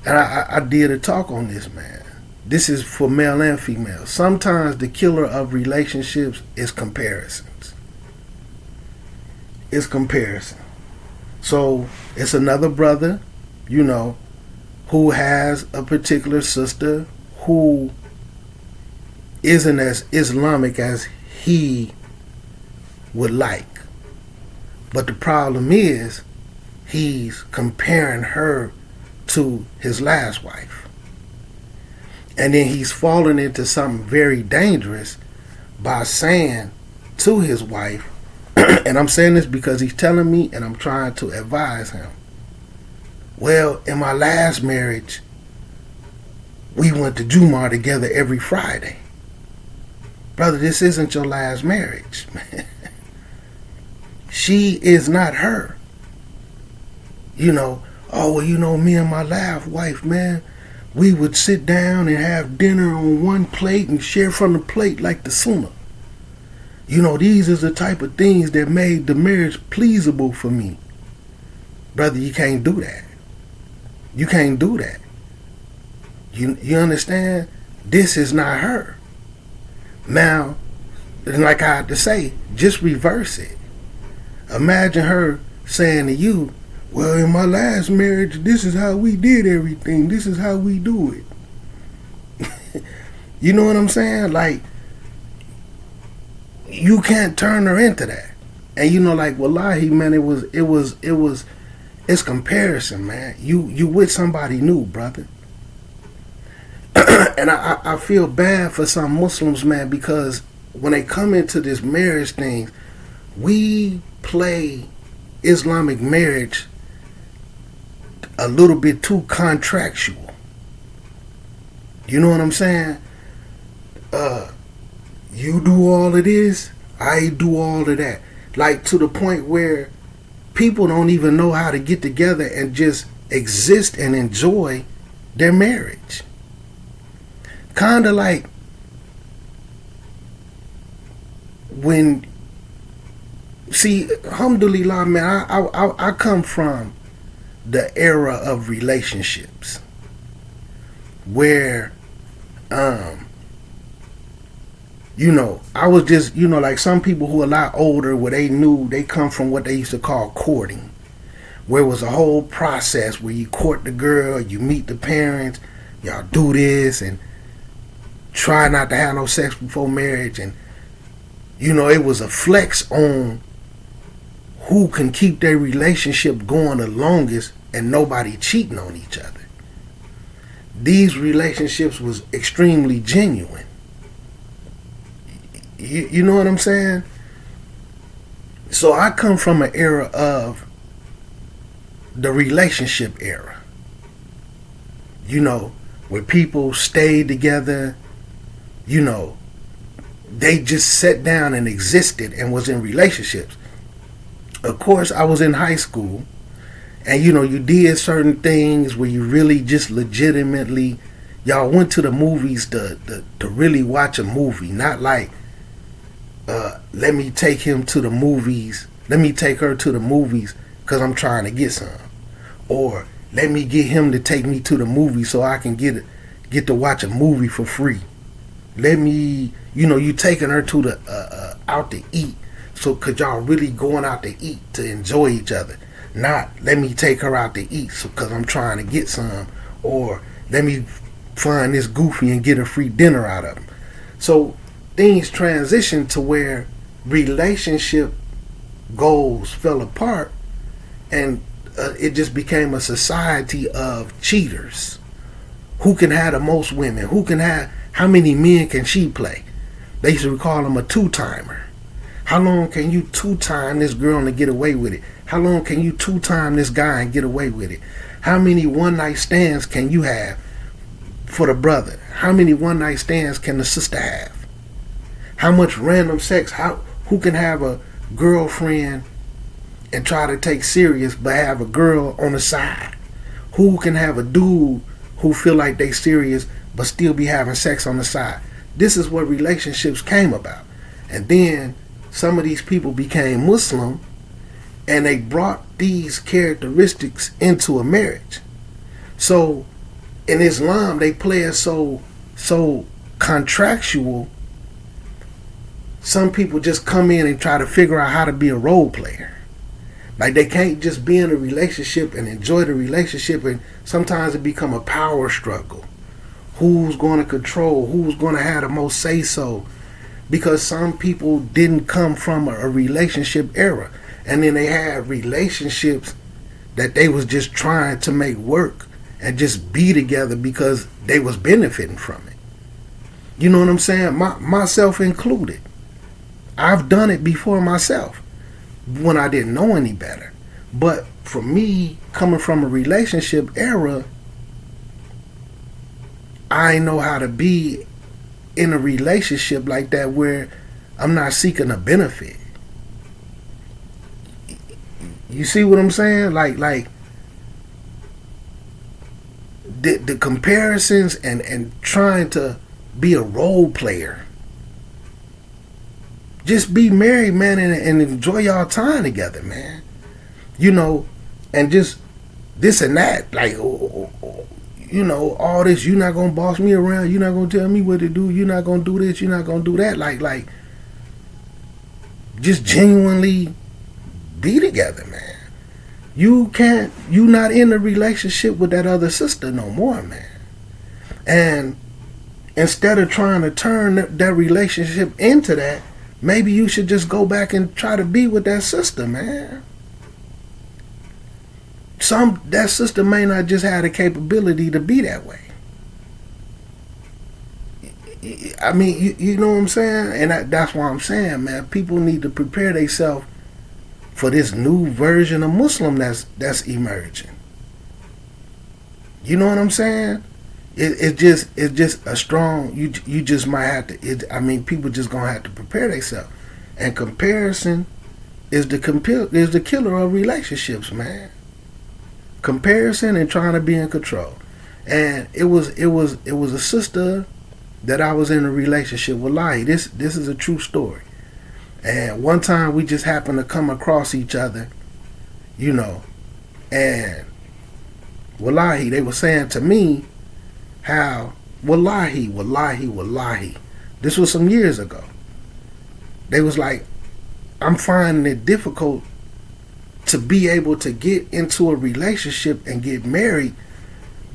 and I did a talk on this, man. This is for male and female. Sometimes the killer of relationships is comparisons. It's comparison. So it's another brother, who has a particular sister who isn't as Islamic as he would like. But the problem is he's comparing her to his last wife. And then he's fallen into something very dangerous by saying to his wife, and I'm saying this because he's telling me and I'm trying to advise him. Well, in my last marriage, we went to Jumar together every Friday. Brother, this isn't your last marriage, man. She is not her. Me and my last wife, man, we would sit down and have dinner on one plate and share from the plate like the sunnah. These is the type of things that made the marriage pleasable for me. Brother, you can't do that. You can't do that. You understand? This is not her. Now, like I had to say, just reverse it. Imagine her saying to you, well, in my last marriage, this is how we did everything. This is how we do it. You know what I'm saying? Like, you can't turn her into that. And wallahi, man, it's comparison, man. You with somebody new, brother. I feel bad for some Muslims, man, because when they come into this marriage thing, we play Islamic marriage a little bit too contractual. You know what I'm saying? You do all of this, I do all of that. Like, to the point where people don't even know how to get together and just exist and enjoy their marriage. Kind of like when, see, alhamdulillah, man, I come from the era of relationships where, you know, I was just, you know, like some people who are a lot older, where they knew, they come from what they used to call courting, where it was a whole process where you court the girl, you meet the parents, y'all do this and try not to have no sex before marriage. And, you know, it was a flex on who can keep their relationship going the longest and nobody cheating on each other. These relationships was extremely genuine. You know what I'm saying? So I come from an era of the relationship era. You know, where people stayed together, you know, they just sat down and existed and was in relationships. Of course, I was in high school, and you know, you did certain things where you really just legitimately, y'all went to the movies to really watch a movie, not like, let me take him to the movies, let me take her to the movies because I'm trying to get some, or let me get him to take me to the movies so I can get to watch a movie for free. Let me, you know, you taking her to the out to eat, so cause y'all really going out to eat to enjoy each other. Not let me take her out to eat so cause I'm trying to get some, or let me find this goofy and get a free dinner out of him. So things transitioned to where relationship goals fell apart, and it just became a society of cheaters. Who can have the most women? Who can have, how many men can she play? They used to call them a two-timer. How long can you two-time this girl and get away with it? How long can you two-time this guy and get away with it? How many one-night stands can you have for the brother? How many one-night stands can the sister have? How much random sex? Who can have a girlfriend and try to take serious but have a girl on the side? Who can have a dude who feel like they serious but still be having sex on the side? This is what relationships came about. And then some of these people became Muslim, and they brought these characteristics into a marriage. So in Islam, they play it so contractual. Some people just come in and try to figure out how to be a role player. Like, they can't just be in a relationship and enjoy the relationship, and sometimes it become a power struggle. Who's going to control? Who's going to have the most say-so? Because some people didn't come from a relationship era, and then they had relationships that they was just trying to make work and just be together because they was benefiting from it. You know what I'm saying? Myself included. I've done it before myself when I didn't know any better. But for me, coming from a relationship era, I know how to be in a relationship like that where I'm not seeking a benefit. You see what I'm saying? Like the comparisons and trying to be a role player. Just be married, man, and enjoy y'all time together, man. You know, and just this and that. Like, you know, all this, you're not going to boss me around. You're not going to tell me what to do. You're not going to do this. You're not going to do that. Like, just genuinely be together, man. You not in a relationship with that other sister no more, man. And instead of trying to turn that relationship into that, maybe you should just go back and try to be with that sister, man. That sister may not just have the capability to be that way. I mean, you know what I'm saying? And that's why I'm saying, man, people need to prepare themselves for this new version of Muslim that's emerging. You know what I'm saying? It's just a strong. You just might have to. I mean, people just gonna have to prepare themselves. And comparison is the killer of relationships, man. Comparison and trying to be in control. And it was a sister that I was in a relationship with. Wallahi, this is a true story. And one time we just happened to come across each other, you know, and wallahi, they were saying to me how wallahi, this was some years ago. They was like, I'm finding it difficult to be able to get into a relationship and get married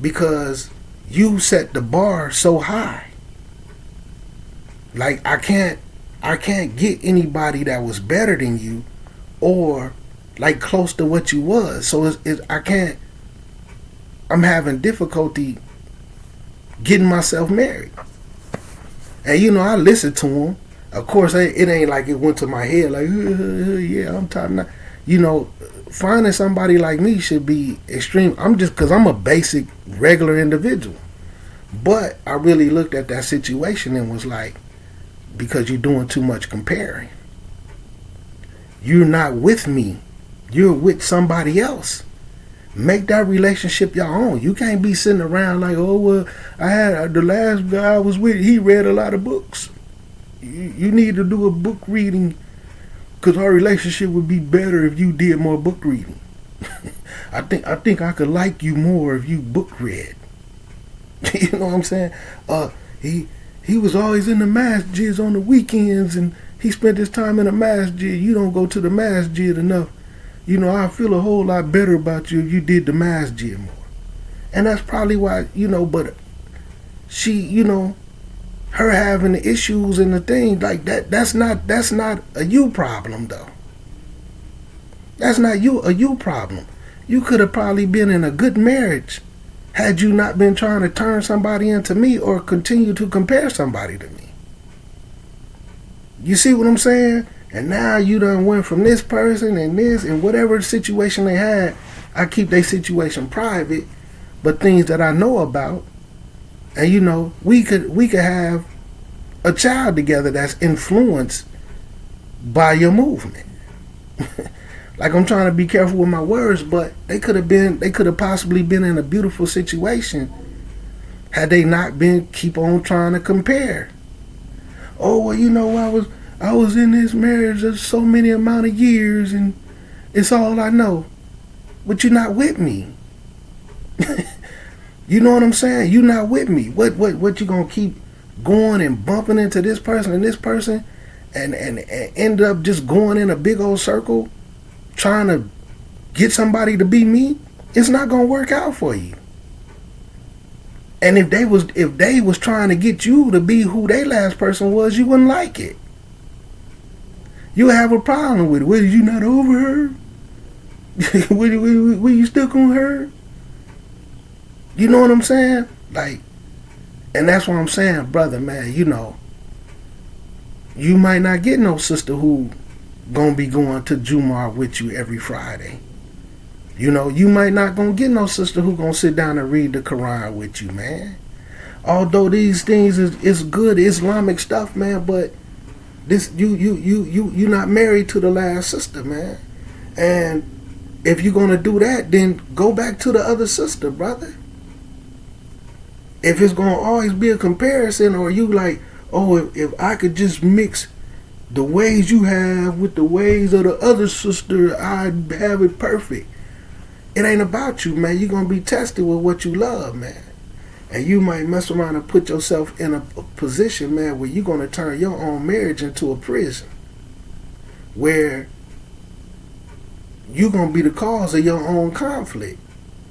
because you set the bar so high. Like I can't get anybody that was better than you or like close to what you was. So I'm having difficulty getting myself married. And you know, I listened to him. Of course, it ain't like it went to my head like, yeah, I'm tired now. You know, finding somebody like me should be extreme. Because I'm a basic, regular individual. But I really looked at that situation and was like, because you're doing too much comparing. You're not with me. You're with somebody else. Make that relationship your own. You can't be sitting around like, oh, well, I had the last guy I was with, he read a lot of books. You need to do a book reading because our relationship would be better if you did more book reading. I think I could like you more if you book read. You know what I'm saying? He was always in the masjids on the weekends and he spent his time in the masjid. You don't go to the masjid enough. You know, I feel a whole lot better about you if you did the masjid more. And that's probably why, you know, but she, you know, her having the issues and the thing like that's not a you problem though. That's not a you problem. You could have probably been in a good marriage had you not been trying to turn somebody into me or continue to compare somebody to me. You see what I'm saying? And now you done went from this person and this and whatever situation they had. I keep their situation private, but things that I know about. And you know, we could have a child together that's influenced by your movement. Like I'm trying to be careful with my words, but they could have possibly been in a beautiful situation had they not been keep on trying to compare. Oh well, you know, I was in this marriage for so many amount of years and it's all I know. But you're not with me. You know what I'm saying? You're not with me. What you gonna keep going and bumping into this person and end up just going in a big old circle trying to get somebody to be me? It's not gonna work out for you. And if they was trying to get you to be who they last person was, you wouldn't like it. You have a problem with it. What, you not over her? Were you stuck on her? You know what I'm saying? Like, and that's what I'm saying, brother, man, you know, you might not get no sister who gonna be going to Jumar with you every Friday. You know, you might not gonna get no sister who gonna sit down and read the Quran with you, man. Although these things is good Islamic stuff, man, but this you not married to the last sister, man. And if you're gonna do that, then go back to the other sister, brother. If it's gonna always be a comparison, or you like, oh, if I could just mix the ways you have with the ways of the other sister, I'd have it perfect. It ain't about you, man. You're gonna be tested with what you love, man. And you might mess around and put yourself in a position, man, where you're gonna turn your own marriage into a prison, where you're gonna be the cause of your own conflict,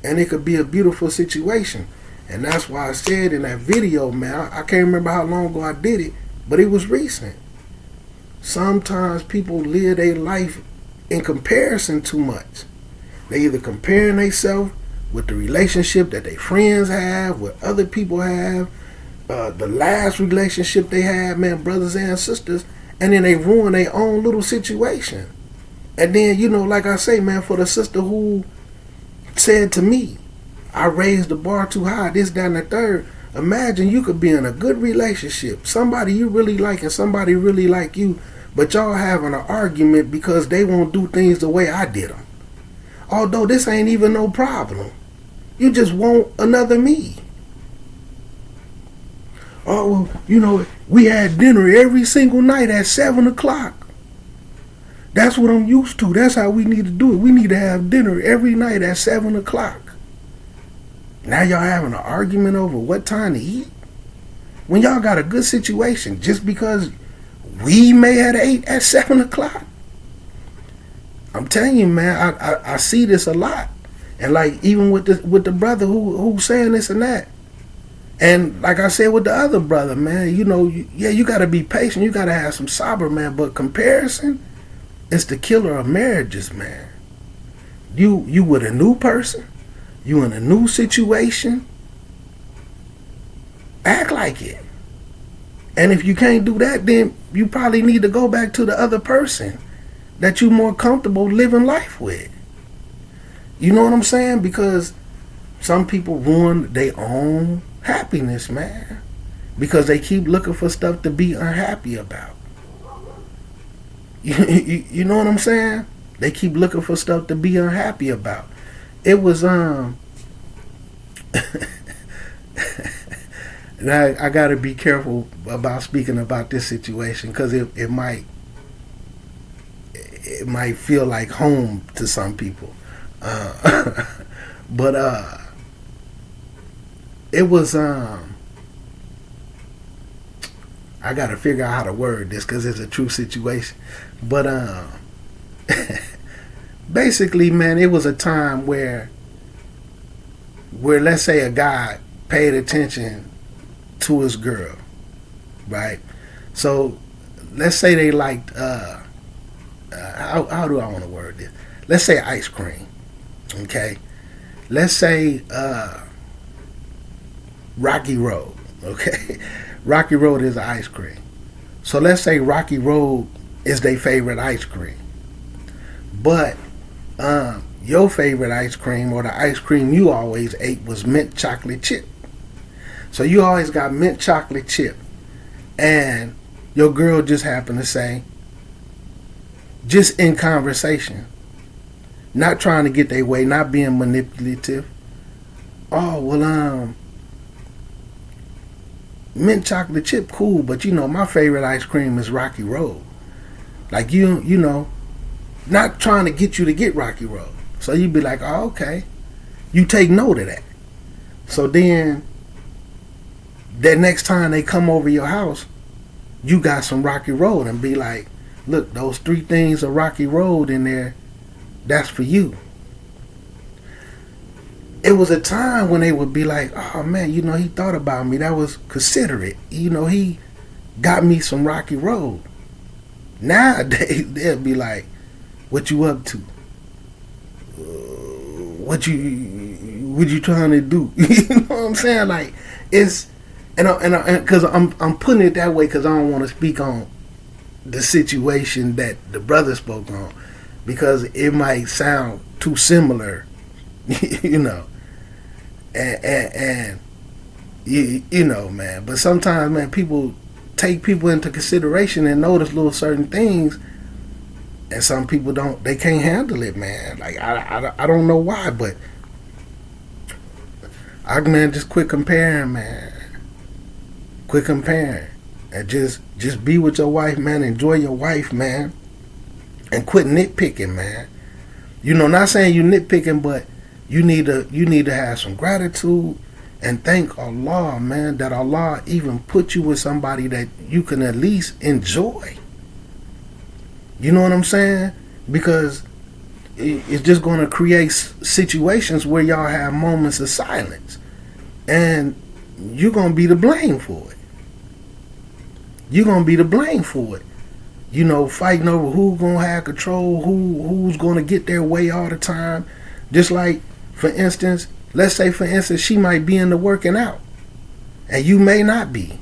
and it could be a beautiful situation. And that's why I said in that video, man, I can't remember how long ago I did it, but it was recent. Sometimes people live their life in comparison too much. They either comparing themselves with the relationship that their friends have, what other people have, the last relationship they had, man, brothers and sisters, and then they ruin their own little situation. And then, like I say, man, for the sister who said to me, I raised the bar too high, this, that, and the third. Imagine you could be in a good relationship, somebody you really like and somebody really like you, but y'all having an argument because they won't do things the way I did them. Although this ain't even no problem. You just want another me. Oh, well, we had dinner every single night at 7 o'clock. That's what I'm used to. That's how we need to do it. We need to have dinner every night at 7 o'clock. Now y'all having an argument over what time to eat? When y'all got a good situation, just because we may have ate at 7 o'clock? I'm telling you, man, I see this a lot. And like even with the brother who's saying this and that. And like I said with the other brother, man, you got to be patient. You got to have some sabr, man. But comparison is the killer of marriages, man. You with a new person. You in a new situation. Act like it. And if you can't do that, then you probably need to go back to the other person that you're more comfortable living life with. You know what I'm saying? Because some people ruin their own happiness, man. Because they keep looking for stuff to be unhappy about. You know what I'm saying? They keep looking for stuff to be unhappy about. It was and I gotta be careful about speaking about this situation because it might feel like home to some people. But it was I gotta figure out how to word this because it's a true situation. But basically, man, it was a time where let's say a guy paid attention to his girl, right? So let's say they liked how do I want to word this? Let's say ice cream, okay? Let's say Rocky Road, okay? Rocky Road is ice cream. So let's say Rocky Road is their favorite ice cream. But your favorite ice cream or the ice cream you always ate was mint chocolate chip. So you always got mint chocolate chip. And your girl just happened to say, just in conversation, not trying to get their way, not being manipulative. Oh, well, mint chocolate chip, cool, but my favorite ice cream is Rocky Road. Like, you know, not trying to get you to get Rocky Road. So you'd be like, oh, okay. You take note of that. So then, that next time they come over your house, you got some Rocky Road and be like, look, those 3 things of Rocky Road in there, that's for you. It was a time when they would be like, oh man, he thought about me. That was considerate. He got me some Rocky Road. Nowadays, they'll be like, what you up to? What you trying to do? You know what I'm saying? Like, it's, and because I'm putting it that way because I don't want to speak on the situation that the brother spoke on because it might sound too similar, and man. But sometimes, man, people take people into consideration and notice little certain things, and some people don't. They can't handle it, man. Like I don't know why, but just quit comparing, man. Quit comparing, and just be with your wife, man. Enjoy your wife, man, and quit nitpicking, man. Not saying you nitpicking, but you need to have some gratitude and thank Allah, man, that Allah even put you with somebody that you can at least enjoy. You know what I'm saying? Because it's just going to create situations where y'all have moments of silence, and you're going to be to blame for it. You're going to be to blame for it. Fighting over who's going to have control, who's going to get their way all the time. Just like, for instance, let's say, for instance, she might be into working out. And you may not be.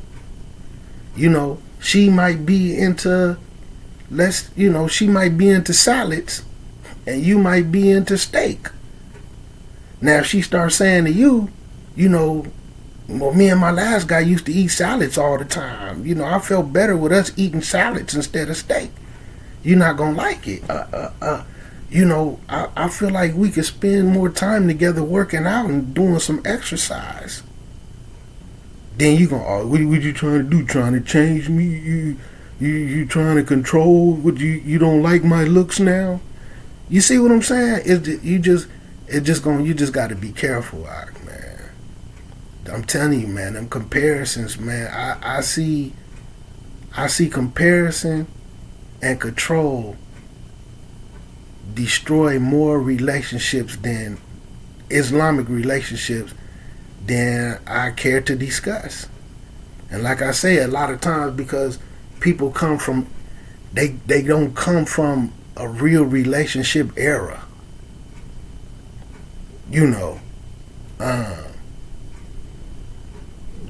She might be into, she might be into salads, and you might be into steak. Now, if she starts saying to you, well, me and my last guy used to eat salads all the time. I felt better with us eating salads instead of steak. You're not going to like it. I feel like we could spend more time together working out and doing some exercise. Then you going, oh, what you trying to do? Trying to change me? You trying to control? You don't like my looks now? You see what I'm saying? You just got to be careful, man. I'm telling you, man, them comparisons, man. I see comparison and control destroy more relationships than Islamic relationships than I care to discuss. And like I say, a lot of times, because people come from, they don't come from a real relationship era.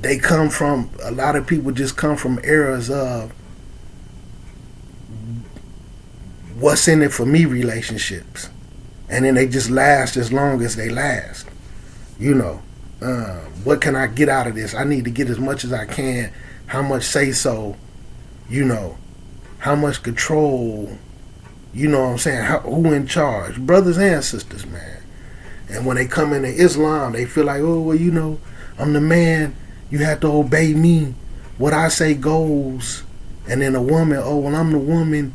They come from, a lot of people just come from eras of what's in it for me relationships. And then they just last as long as they last. What can I get out of this? I need to get as much as I can. How much say so? How much control? You know what I'm saying? Who in charge? Brothers and sisters, man. And when they come into Islam, they feel like, oh, well, I'm the man. You have to obey me. What I say goes. And then a woman, oh, well, I'm the woman.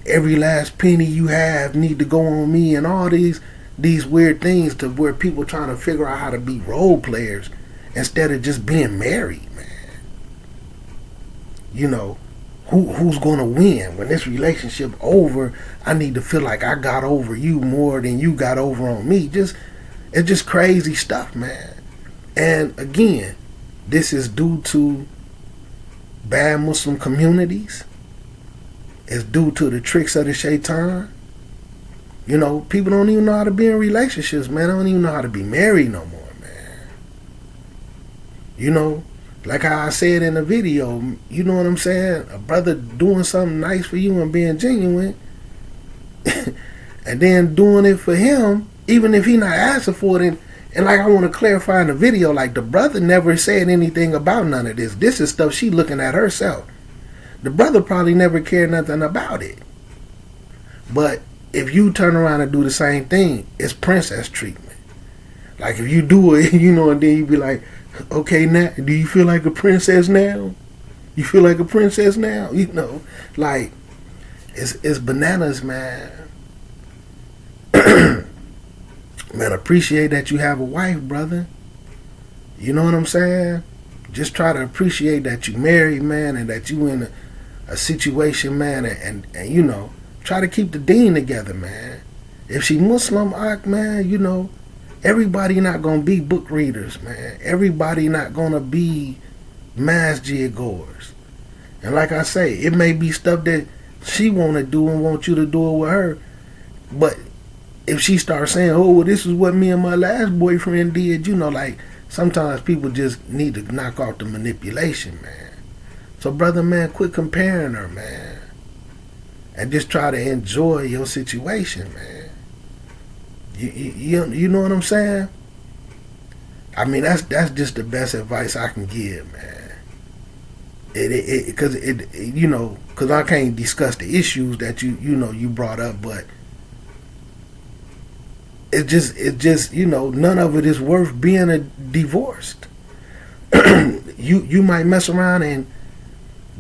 Every last penny you have need to go on me, and all these weird things, to where people trying to figure out how to be role players instead of just being married, man. Who's gonna win when this relationship over? I need to feel like I got over you more than you got over on me. It's just crazy stuff, man. And again, this is due to bad Muslim communities. It's due to the tricks of the shaitan. People don't even know how to be in relationships, man. They don't even know how to be married no more, man. Like how I said in the video, you know what I'm saying? A brother doing something nice for you and being genuine, and then doing it for him, even if he not asking for it. And like I want to clarify in the video, like the brother never said anything about none of this. This is stuff she looking at herself. The brother probably never cared nothing about it. But if you turn around and do the same thing, it's princess treatment. Like if you do it, and then you be like, okay, now, do you feel like a princess now? You feel like a princess now? Like, it's bananas, man. Man, appreciate that you have a wife, brother. You know what I'm saying? Just try to appreciate that you married, man, and that you in a situation, man, and try to keep the deen together, man. If she Muslim, man, everybody not gonna be book readers, man. Everybody not gonna be masjid goers. And like I say, it may be stuff that she wanna do and want you to do it with her, but if she starts saying, oh, well, this is what me and my last boyfriend did, like sometimes people just need to knock off the manipulation, man. So, brother, man, quit comparing her, man. And just try to enjoy your situation, man. You know what I'm saying? I mean, that's just the best advice I can give, man. Because I can't discuss the issues that you brought up, but it just none of it is worth being divorced. You might mess around and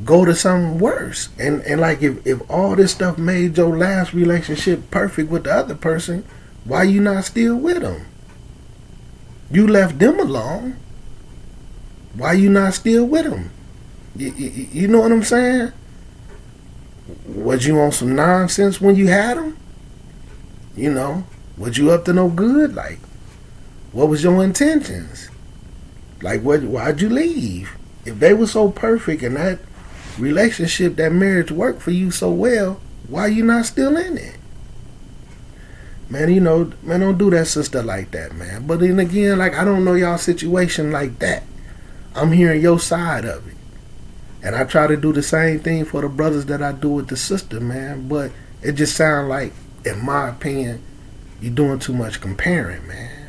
go to something worse, and like if all this stuff made your last relationship perfect with the other person, why you not still with them? You left them alone. Why you not still with them? You know what I'm saying? Was you on some nonsense when you had them? Was you up to no good? Like, what was your intentions? Like, why'd you leave? If they were so perfect and that relationship, that marriage worked for you so well, why you not still in it? Man, don't do that sister like that, man. But then again, like, I don't know y'all situation like that. I'm hearing your side of it. And I try to do the same thing for the brothers that I do with the sister, man. But it just sounds like, in my opinion, you're doing too much comparing, man.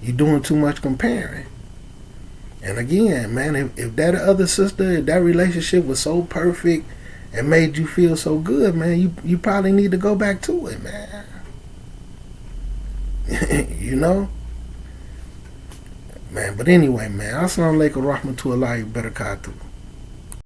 You're doing too much comparing. And again, man, if that other sister, if that relationship was so perfect and made you feel so good, man, you probably need to go back to it, man. You know? Man, but anyway, man, assalamu alaikum warahmatullahi wabarakatuh.